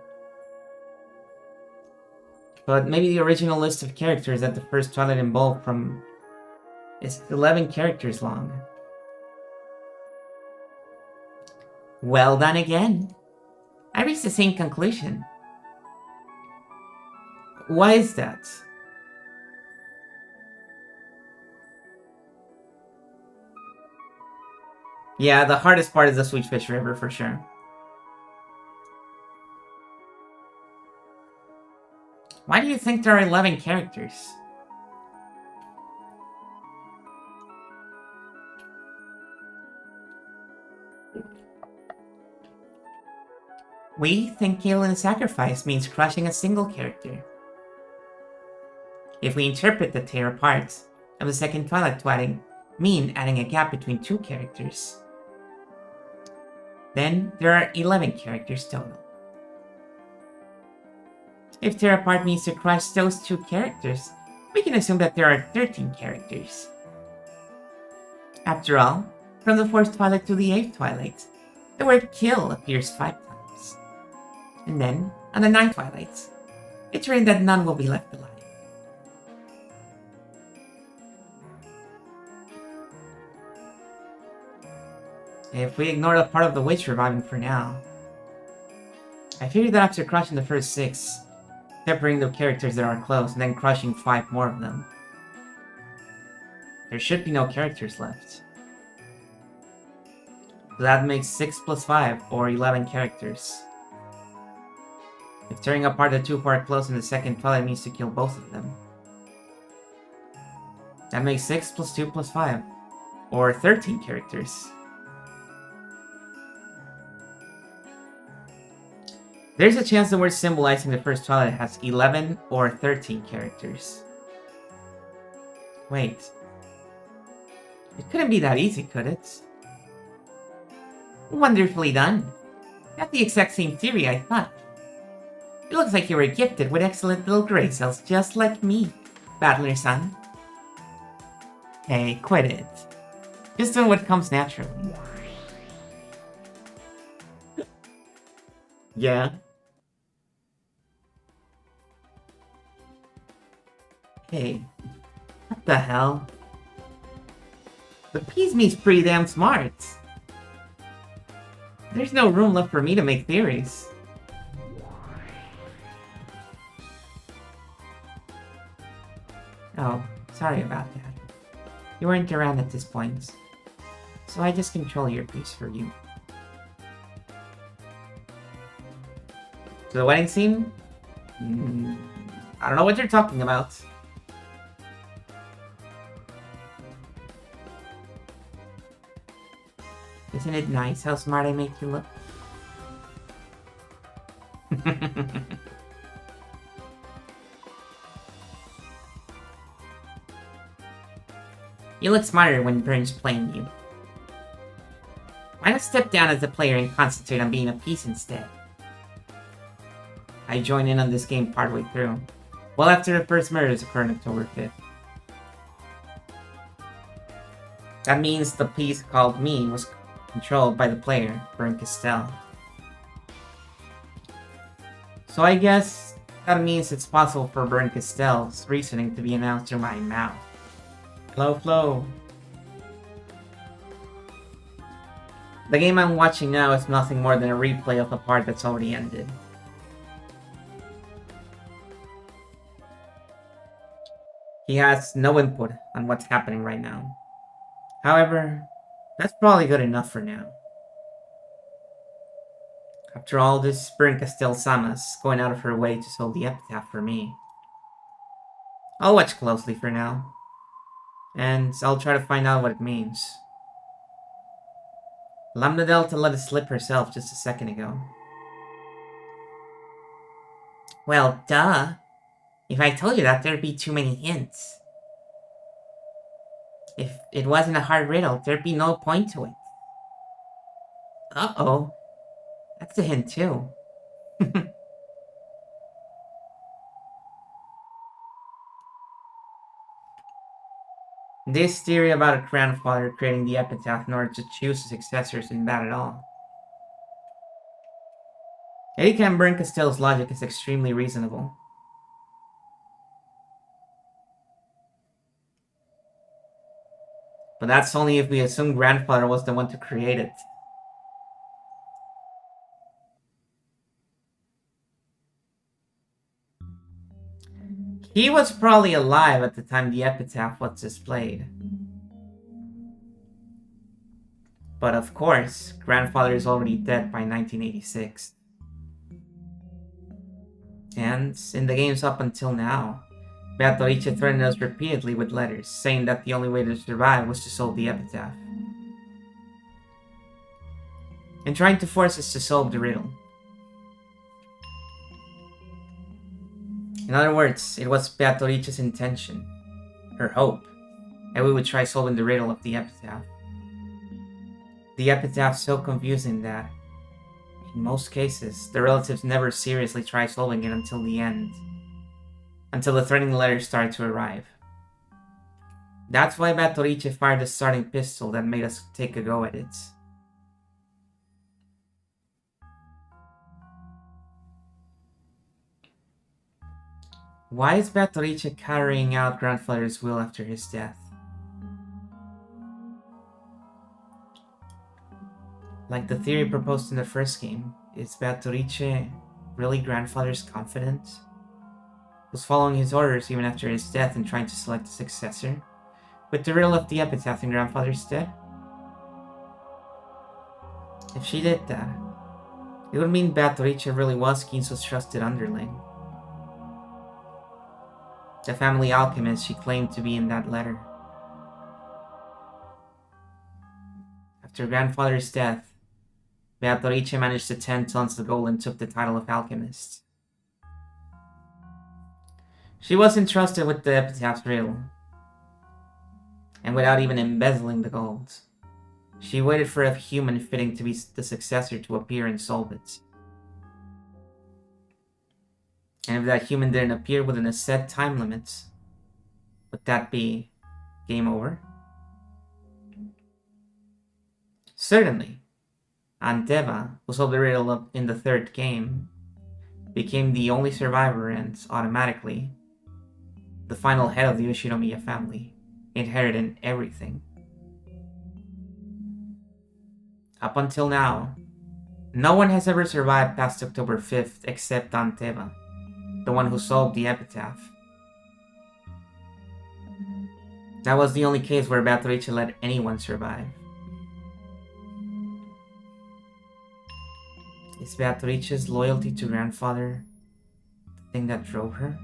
But maybe the original list of characters that the first Twilight involved from... is 11 characters long. Well done again. I reached the same conclusion. Why is that? Yeah, the hardest part is the Sweetfish River for sure. Why do you think there are 11 characters? We think killing a sacrifice means crushing a single character. If we interpret the tear apart of the second Twilight to mean adding a gap between 2 characters, then there are 11 characters total. If tear apart means to crush those 2 characters, we can assume that there are 13 characters. After all, from the 4th Twilight to the 8th Twilight, the word kill appears 5 times. And then, on the 9th Twilight, it's written that none will be left alive. If we ignore the part of the witch reviving for now, I figured that after crushing the first 6, separating the characters that are close, and then crushing 5 more of them, there should be no characters left. So that makes 6 plus 5, or 11 characters. If tearing apart the 2 who are close in the second twilight means to kill both of them, that makes 6 plus 2 plus 5, or 13 characters. There's a chance the word symbolizing the first twilight has 11 or 13 characters. Wait. It couldn't be that easy, could it? Wonderfully done. That's the exact same theory I thought. It looks like you were gifted with excellent little gray cells just like me, Battler son. Hey, quit it. Just doing what comes naturally. Yeah. Hey, what the hell? The Peasme's pretty damn smart. There's no room left for me to make theories. Oh, sorry about that. You weren't around at this point, so I just control your piece for you. So the wedding scene? I don't know what you're talking about. Isn't it nice how smart I make you look? You look smarter when Burn's playing you. Why not step down as a player and concentrate on being a piece instead? I joined in on this game partway through, well after the first murders occurred on October 5th. That means the piece called me was controlled by the player, Burn Castell. So I guess that means it's possible for Burn Castell's reasoning to be announced through my mouth. Hello, Flo. The game I'm watching now is nothing more than a replay of a part that's already ended. He has no input on what's happening right now. However, that's probably good enough for now. After all, this Burn Castell Sama's going out of her way to solve the epitaph for me. I'll watch closely for now, and I'll try to find out what it means. Lambda Delta let it slip herself just a second ago. Well, duh. If I told you that, there'd be too many hints. If it wasn't a hard riddle, there'd be no point to it. Uh-oh. That's a hint, too. This theory about a grandfather creating the epitaph in order to choose his successor isn't bad at all. Erika and Burn Castell's logic is extremely reasonable. But that's only if we assume grandfather was the one to create it. He was probably alive at the time the epitaph was displayed. But of course, grandfather is already dead by 1986. And in the games up until now, Beatrice threatened us repeatedly with letters, saying that the only way to survive was to solve the epitaph. And trying to force us to solve the riddle. In other words, it was Beatrice's intention, her hope, that we would try solving the riddle of the epitaph. The epitaph so confusing that, in most cases, the relatives never seriously try solving it until the end. Until the threatening letters started to arrive. That's why Beatrice fired the starting pistol that made us take a go at it. Why is Beatrice carrying out grandfather's will after his death? Like the theory proposed in the first game, is Beatrice Really grandfather's confidence? Was following his orders even after his death and trying to select a successor? With the riddle of the epitaph in grandfather's stead? If she did that, it would mean Beatrice really was Ginzo's trusted underling. The family alchemist she claimed to be in that letter. After grandfather's death, Beatrice managed to 10 tons of gold and took the title of alchemist. She was entrusted with the epitaph's riddle, and without even embezzling the gold, she waited for a human fitting to be the successor to appear and solve it. And if that human didn't appear within a set time limit, would that be game over? Certainly. Anteva, who solved the riddle in the third game, became the only survivor and, automatically, the final head of the Ushinomiya family, inheriting everything. Up until now, no one has ever survived past October 5th except Anteva, the one who solved the epitaph. That was the only case where Beatrice let anyone survive. Is Beatrice's loyalty to grandfather the thing that drove her?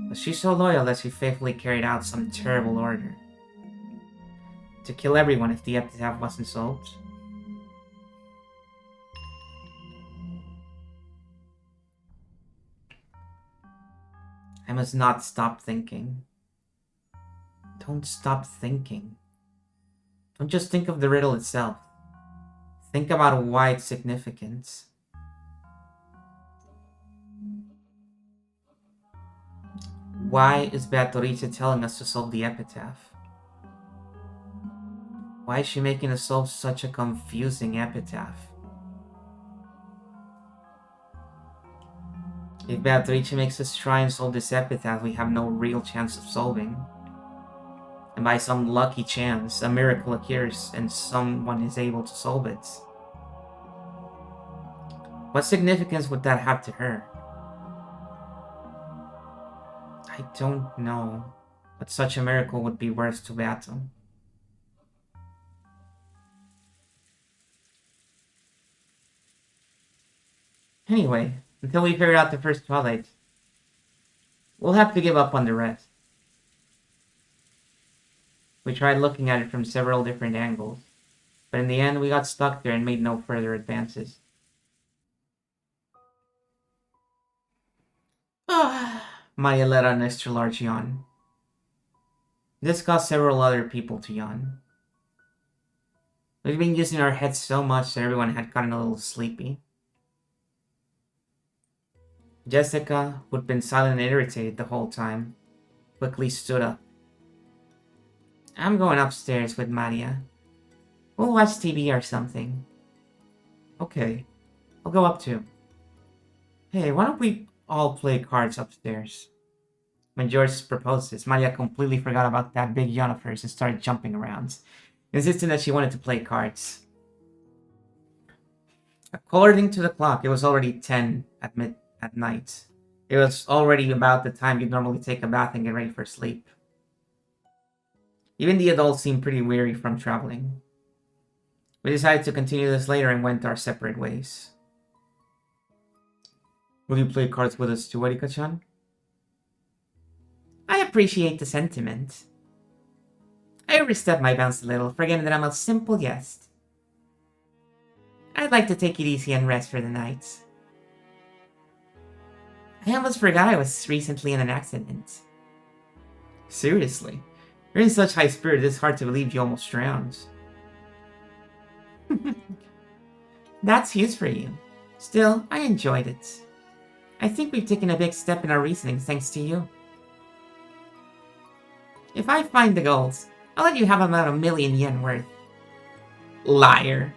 Was she so loyal that she faithfully carried out some terrible order? To kill everyone if the epitaph wasn't solved? I must not stop thinking. Don't stop thinking. Don't just think of the riddle itself. Think about why it's significant. Why is Beatrice telling us to solve the epitaph? Why is she making us solve such a confusing epitaph? If Beatrice makes us try and solve this epitaph, we have no real chance of solving. And by some lucky chance, a miracle occurs and someone is able to solve it. What significance would that have to her? I don't know, but such a miracle would be worth to Beato. Anyway, until we figure out the first twilight, we'll have to give up on the rest. We tried looking at it from several different angles, but in the end we got stuck there and made no further advances. Maya let out an extra large yawn. This caused several other people to yawn. We've been using our heads so much that everyone had gotten a little sleepy. Jessica, who'd been silent and irritated the whole time, quickly stood up. I'm going upstairs with Maria. We'll watch TV or something. Okay, I'll go up too. Hey, why don't we all play cards upstairs? When George proposed this, Maria completely forgot about that big yawn of hers and started jumping around, insisting that she wanted to play cards. According to the clock, it was already 10 at night. It was already about the time you'd normally take a bath and get ready for sleep. Even the adults seemed pretty weary from traveling. We decided to continue this later and went our separate ways. Will you play cards with us too, Erika-chan? I appreciate the sentiment. I overstepped my bounds a little, forgetting that I'm a simple guest. I'd like to take it easy and rest for the night. I almost forgot I was recently in an accident. Seriously? You're in such high spirit, it's hard to believe you almost drowned. That's huge for you. Still, I enjoyed it. I think we've taken a big step in our reasoning thanks to you. If I find the gold, I'll let you have about 1,000,000 yen worth. Liar.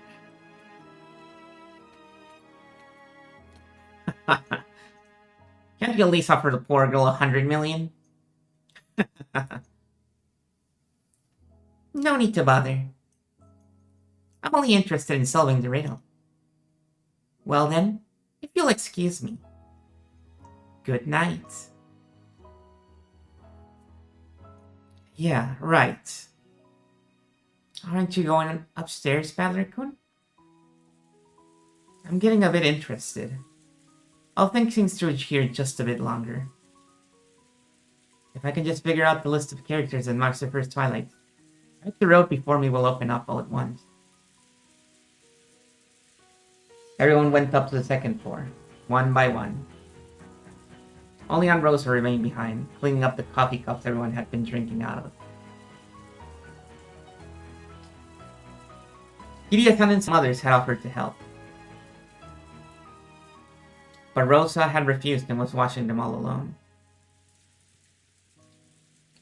Can't you at least offer the poor girl 100 million? No need to bother. I'm only interested in solving the riddle. Well then, If you'll excuse me. Good night. Yeah, right. Aren't you going upstairs, Badler-kun? I'm getting a bit interested. I'll think things through here just a bit longer. If I can just figure out the list of characters that marks the first twilight, I bet the road before me will open up all at once. Everyone went up to the second floor, one by one. Only Aunt Rosa remained behind, cleaning up the coffee cups everyone had been drinking out of. Hideya-san and some others had offered to help, but Rosa had refused and was washing them all alone.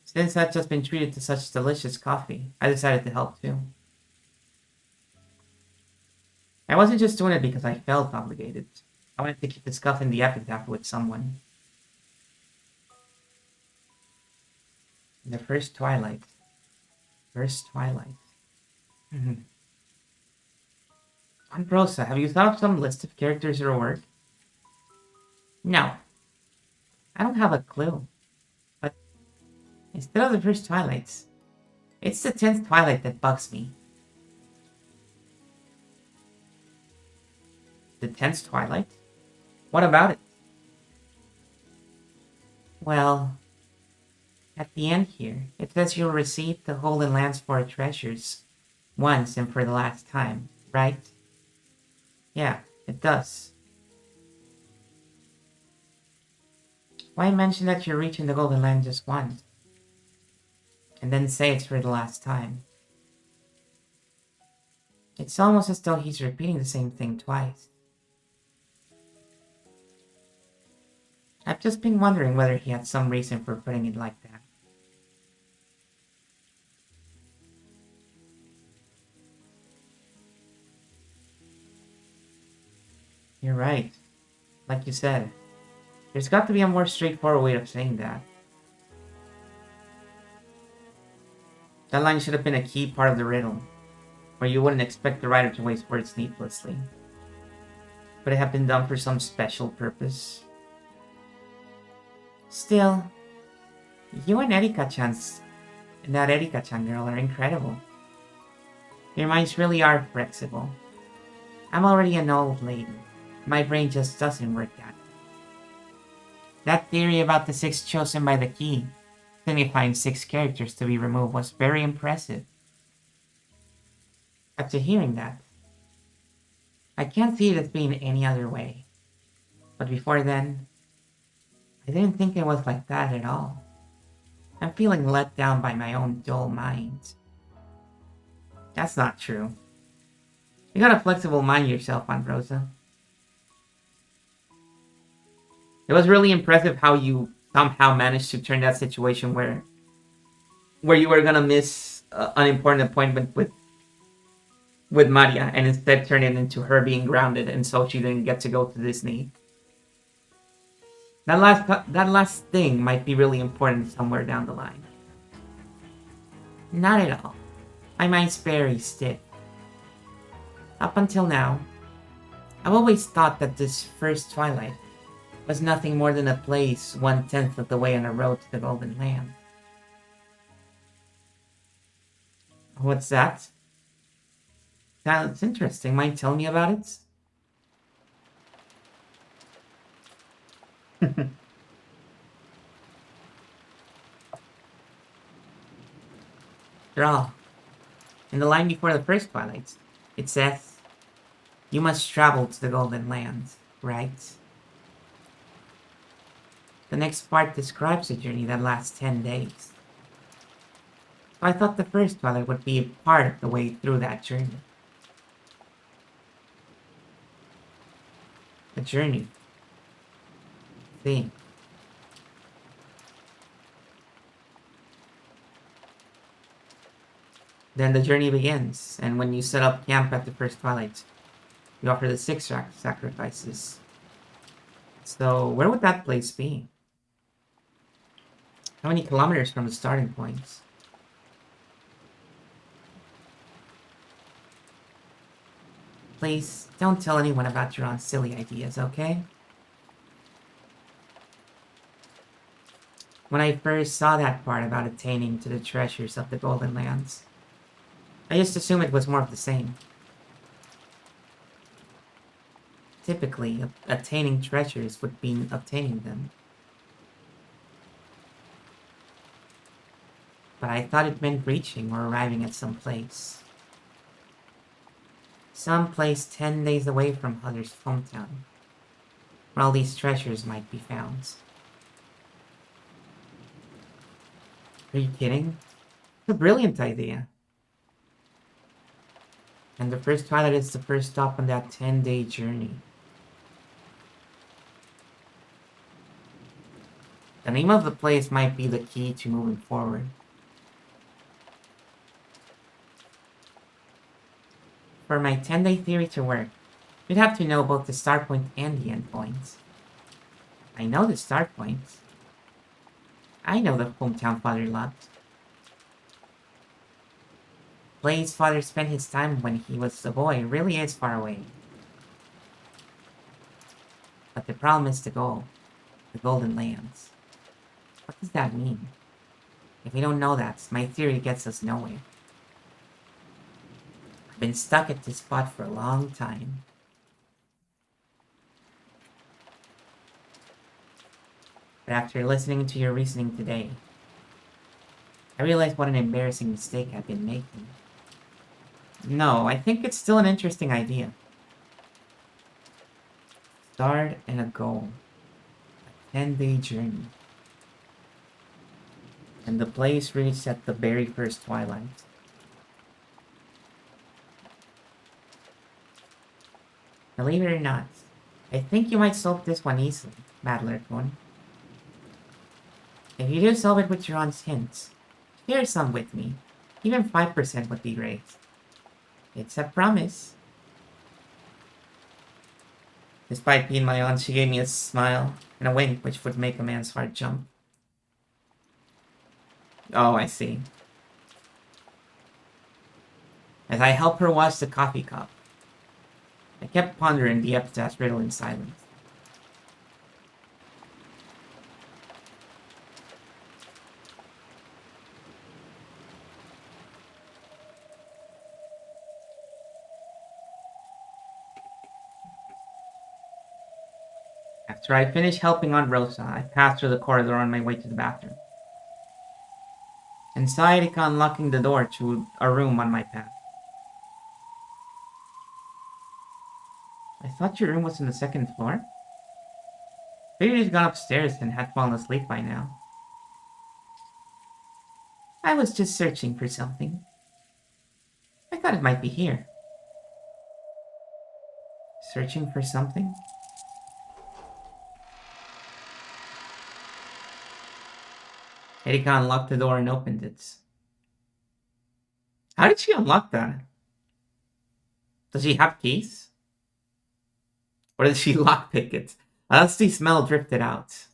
Since I'd just been treated to such delicious coffee, I decided to help too. I wasn't just doing it because I felt obligated. I wanted to keep discussing the epitaph with someone. The first twilight. First twilight. Aunt Rosa, have you thought of some list of characters or work? No. I don't have a clue. But instead of the first twilights, it's the 10th twilight that bugs me. The 10th twilight? What about it? Well, at the end here, it says you'll receive the Holy Lands for treasures once and for the last time, right? Yeah, it does. Why mention that you're reaching the Golden Land just once? And then say it's for the last time. It's almost as though he's repeating the same thing twice. I've just been wondering whether he had some reason for putting it like that. You're right. Like you said, there's got to be a more straightforward way of saying that. That line should have been a key part of the riddle, where you wouldn't expect the writer to waste words needlessly. But it had been done for some special purpose. Still, you and that Erika-chan girl are incredible. Your minds really are flexible. I'm already an old lady. My brain just doesn't work that. That theory about the 6 chosen by the key, signifying 6 characters to be removed, was very impressive. After hearing that, I can't see it as being any other way. But before then, I didn't think it was like that at all. I'm feeling let down by my own dull mind. That's not true. You got a flexible mind yourself, Aunt Rosa. It was really impressive how you somehow managed to turn that situation where you were gonna miss an important appointment with Maria, and instead turn it into her being grounded, and so she didn't get to go to Disney. That last thing might be really important somewhere down the line. Not at all. My mind's very stiff. Up until now, I've always thought that this first twilight was nothing more than a place 1/10 of the way on a road to the Golden Land. What's that? That's interesting. Mind telling me about it? Draw. In the line before the first twilight, it says, "You must travel to the Golden Land," right? The next part describes a journey that lasts 10 days. So I thought the first twilight would be a part of the way through that journey. A journey. Thing. Then the journey begins, and when you set up camp at the first twilight, you offer the 6 sacrifices. So, where would that place be? How many kilometers from the starting point? Please, don't tell anyone about your own silly ideas, okay? When I first saw that part about attaining to the treasures of the Golden Lands, I just assumed it was more of the same. Typically, attaining treasures would mean obtaining them. But I thought it meant reaching or arriving at some place. Some place 10 days away from Hunter's hometown, where all these treasures might be found. Are you kidding? It's a brilliant idea. And the first twilight is the first stop on that 10-day journey. The name of the place might be the key to moving forward. For my 10-day theory to work, you'd have to know both the start point and the end point. I know the start point. I know the hometown father loved. Blade's father spent his time when he was a boy really is far away. But the problem is the goal. The Golden Lands. What does that mean? If we don't know that, my theory gets us nowhere. I've been stuck at this spot for a long time. But after listening to your reasoning today, I realized what an embarrassing mistake I've been making. No, I think it's still an interesting idea. Start and a goal. A 10-day journey. And the place reached at the very first twilight. Believe it or not, I think you might solve this one easily, Battler One. If you do solve it with your aunt's hints, share some with me. Even 5% would be great. It's a promise. Despite being my aunt, she gave me a smile and a wink which would make a man's heart jump. Oh, I see. As I helped her wash the coffee cup, I kept pondering the epitaph riddle in silence. After I finished helping Aunt Rosa, I passed through the corridor on my way to the bathroom. Inside, I got unlocking the door to a room on my path. I thought your room was on the second floor? Maybe you'd gone upstairs and had fallen asleep by now. I was just searching for something. I thought it might be here. Searching for something? Erika unlocked the door and opened it. How did she unlock that? Does she have keys? Or did she lockpick it? A dusty smell drifted out.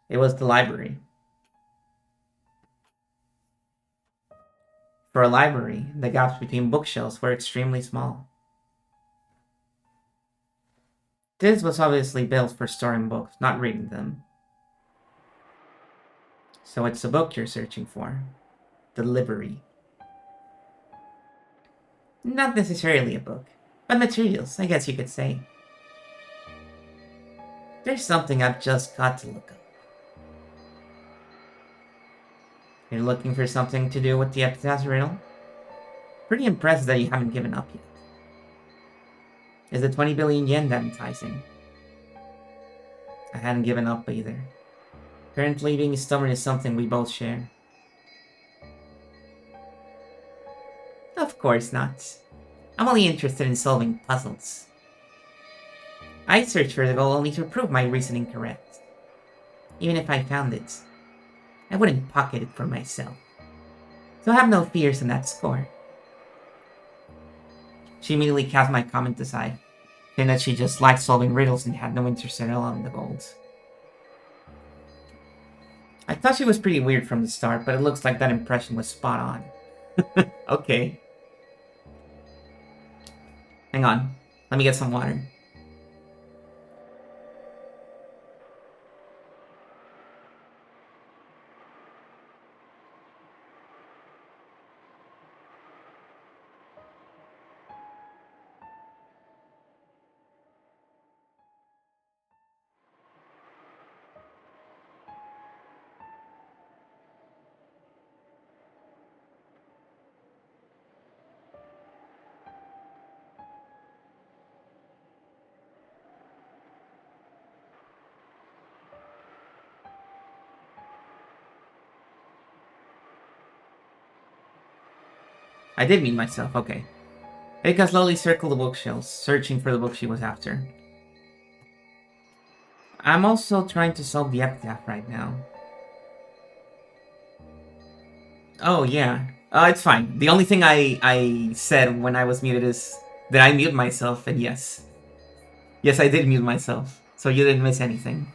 It was the library. For a library, the gaps between bookshelves were extremely small. This was obviously built for storing books, not reading them. So it's a book you're searching for. The library. Not necessarily a book, but materials, I guess you could say. There's something I've just got to look up. You're looking for something to do with the epitaph riddle? Pretty impressed that you haven't given up yet. Is the 20 billion yen that enticing? I hadn't given up either. Currently, being stubborn is something we both share. Of course not. I'm only interested in solving puzzles. I search for the goal only to prove my reasoning correct. Even if I found it, I wouldn't pocket it for myself. So I have no fears on that score. She immediately cast my comment aside, saying that she just liked solving riddles and had no interest at all in the gold. I thought she was pretty weird from the start, but it looks like that impression was spot on. Okay. Hang on. Let me get some water. I did mute myself, okay. Erika slowly circled the bookshelves, searching for the book she was after. I'm also trying to solve the epitaph right now. Oh, yeah. It's fine. The only thing I said when I was muted is that I mute myself, and yes. Yes, I did mute myself, so you didn't miss anything.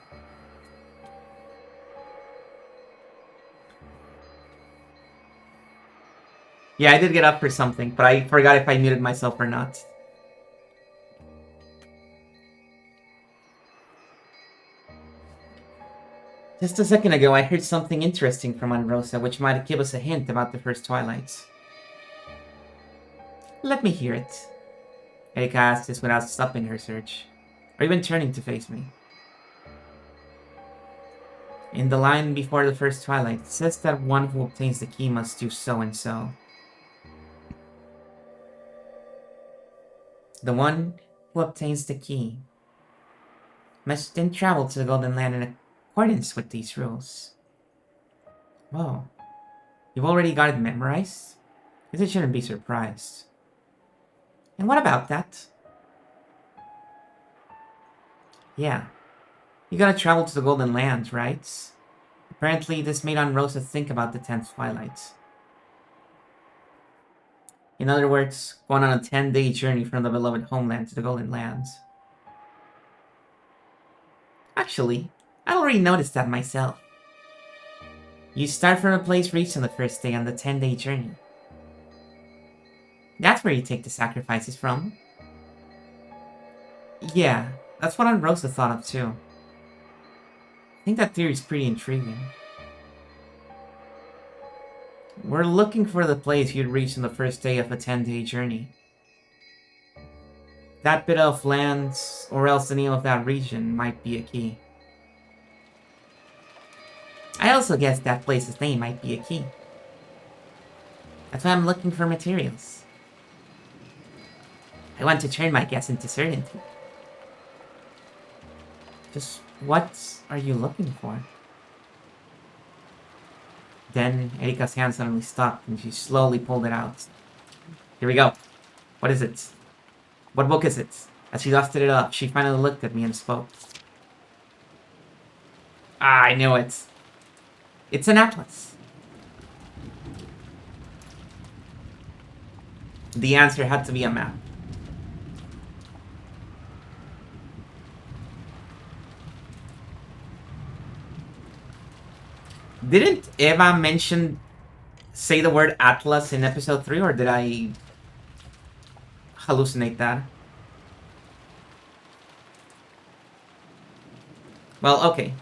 Yeah, I did get up for something, but I forgot if I muted myself or not. Just a second ago, I heard something interesting from Aunt Rosa, which might give us a hint about the first Twilights. Let me hear it. Erika asked this without stopping her search, or even turning to face me. In the line before the first Twilight, it says that one who obtains the key must do so and so. The one who obtains the key must then travel to the Golden Land in accordance with these rules. Whoa. You've already got it memorized? Guess I shouldn't be surprised. And what about that? Yeah. You gotta travel to the Golden Land, right? Apparently, this made Aunt Rosa think about the 10th Twilight. In other words, going on a 10-day journey from the beloved homeland to the Golden Lands. Actually, I already noticed that myself. You start from a place reached on the first day on the 10-day journey. That's where you take the sacrifices from. Yeah, that's what Aunt Rosa thought of too. I think that theory is pretty intriguing. We're looking for the place you'd reach on the first day of a 10-day journey. That bit of land, or else the name of that region, might be a key. I also guess that place's name might be a key. That's why I'm looking for materials. I want to turn my guess into certainty. Just what are you looking for? Then Erika's hand suddenly stopped and she slowly pulled it out. Here we go. What is it? What book is it? As she dusted it up, she finally looked at me and spoke. Ah, I knew it. It's an atlas. The answer had to be a map. Didn't Eva say the word atlas in episode 3, or did I hallucinate that? Well, okay.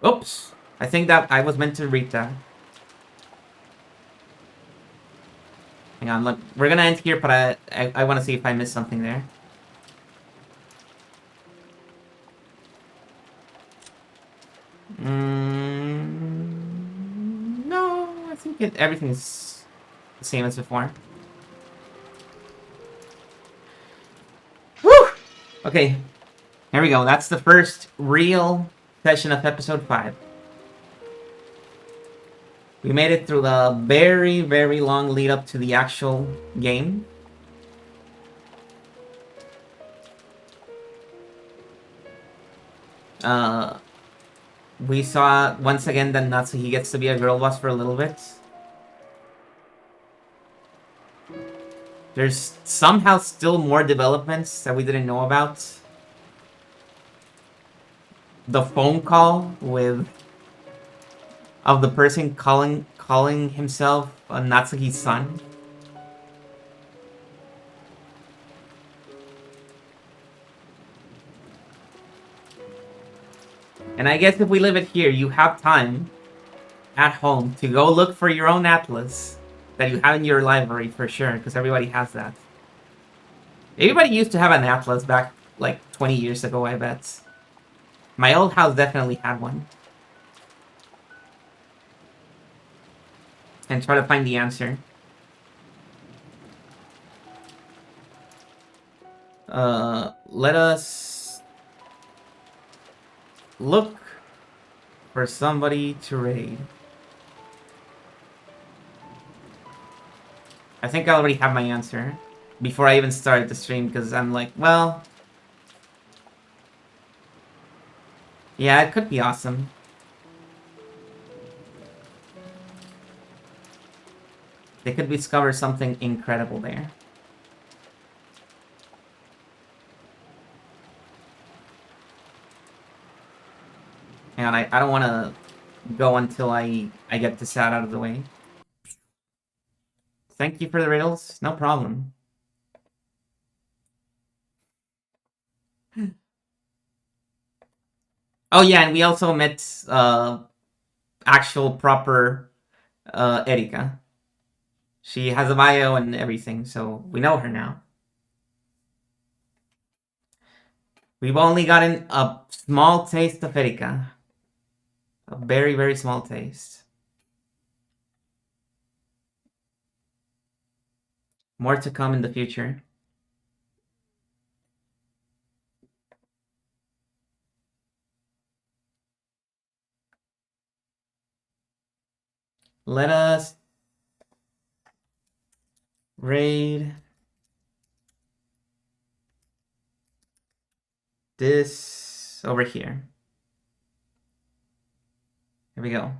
Oops. I think that I was meant to read that. Hang on, look. We're gonna end here, but I want to see if I missed something there. No, I think everything's the same as before. Woo! Okay, here we go. That's the first real session of episode 5. We made it through the very, very long lead up to the actual game. We saw once again that Natsuki gets to be a girl boss for a little bit. There's somehow still more developments that we didn't know about. The phone call of the person calling himself Natsuki's son. And I guess if we leave it here, you have time at home to go look for your own atlas that you have in your library for sure, because everybody has that. Everybody used to have an atlas back like 20 years ago, I bet. My old house definitely had one. And try to find the answer. Let us look for somebody to raid. I think I already have my answer before I even started the stream, because I'm like, well, yeah, it could be awesome. They could discover something incredible there. And I don't want to go until I get this out of the way. Thank you for the riddles. No problem. Oh yeah, and we also met actual proper Erika. She has a bio and everything, so we know her now. We've only gotten a small taste of Erika. A very, very small taste. More to come in the future. Let us raid this over here. Here we go.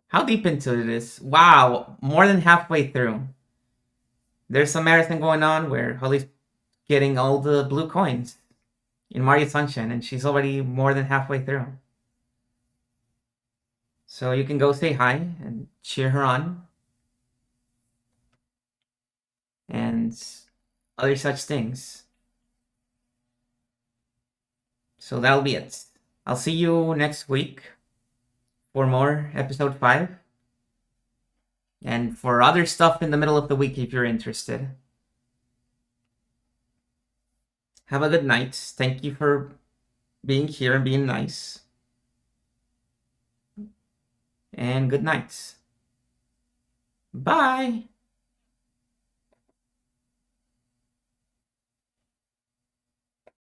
How deep into it is? Wow, more than halfway through. There's some marathon going on where Holly's getting all the blue coins in Mario Sunshine, and she's already more than halfway through. So you can go say hi and cheer her on. And other such things. So that'll be it. I'll see you next week for more episode 5. And for other stuff in the middle of the week if you're interested. Have a good night. Thank you for being here and being nice. And good night. Bye.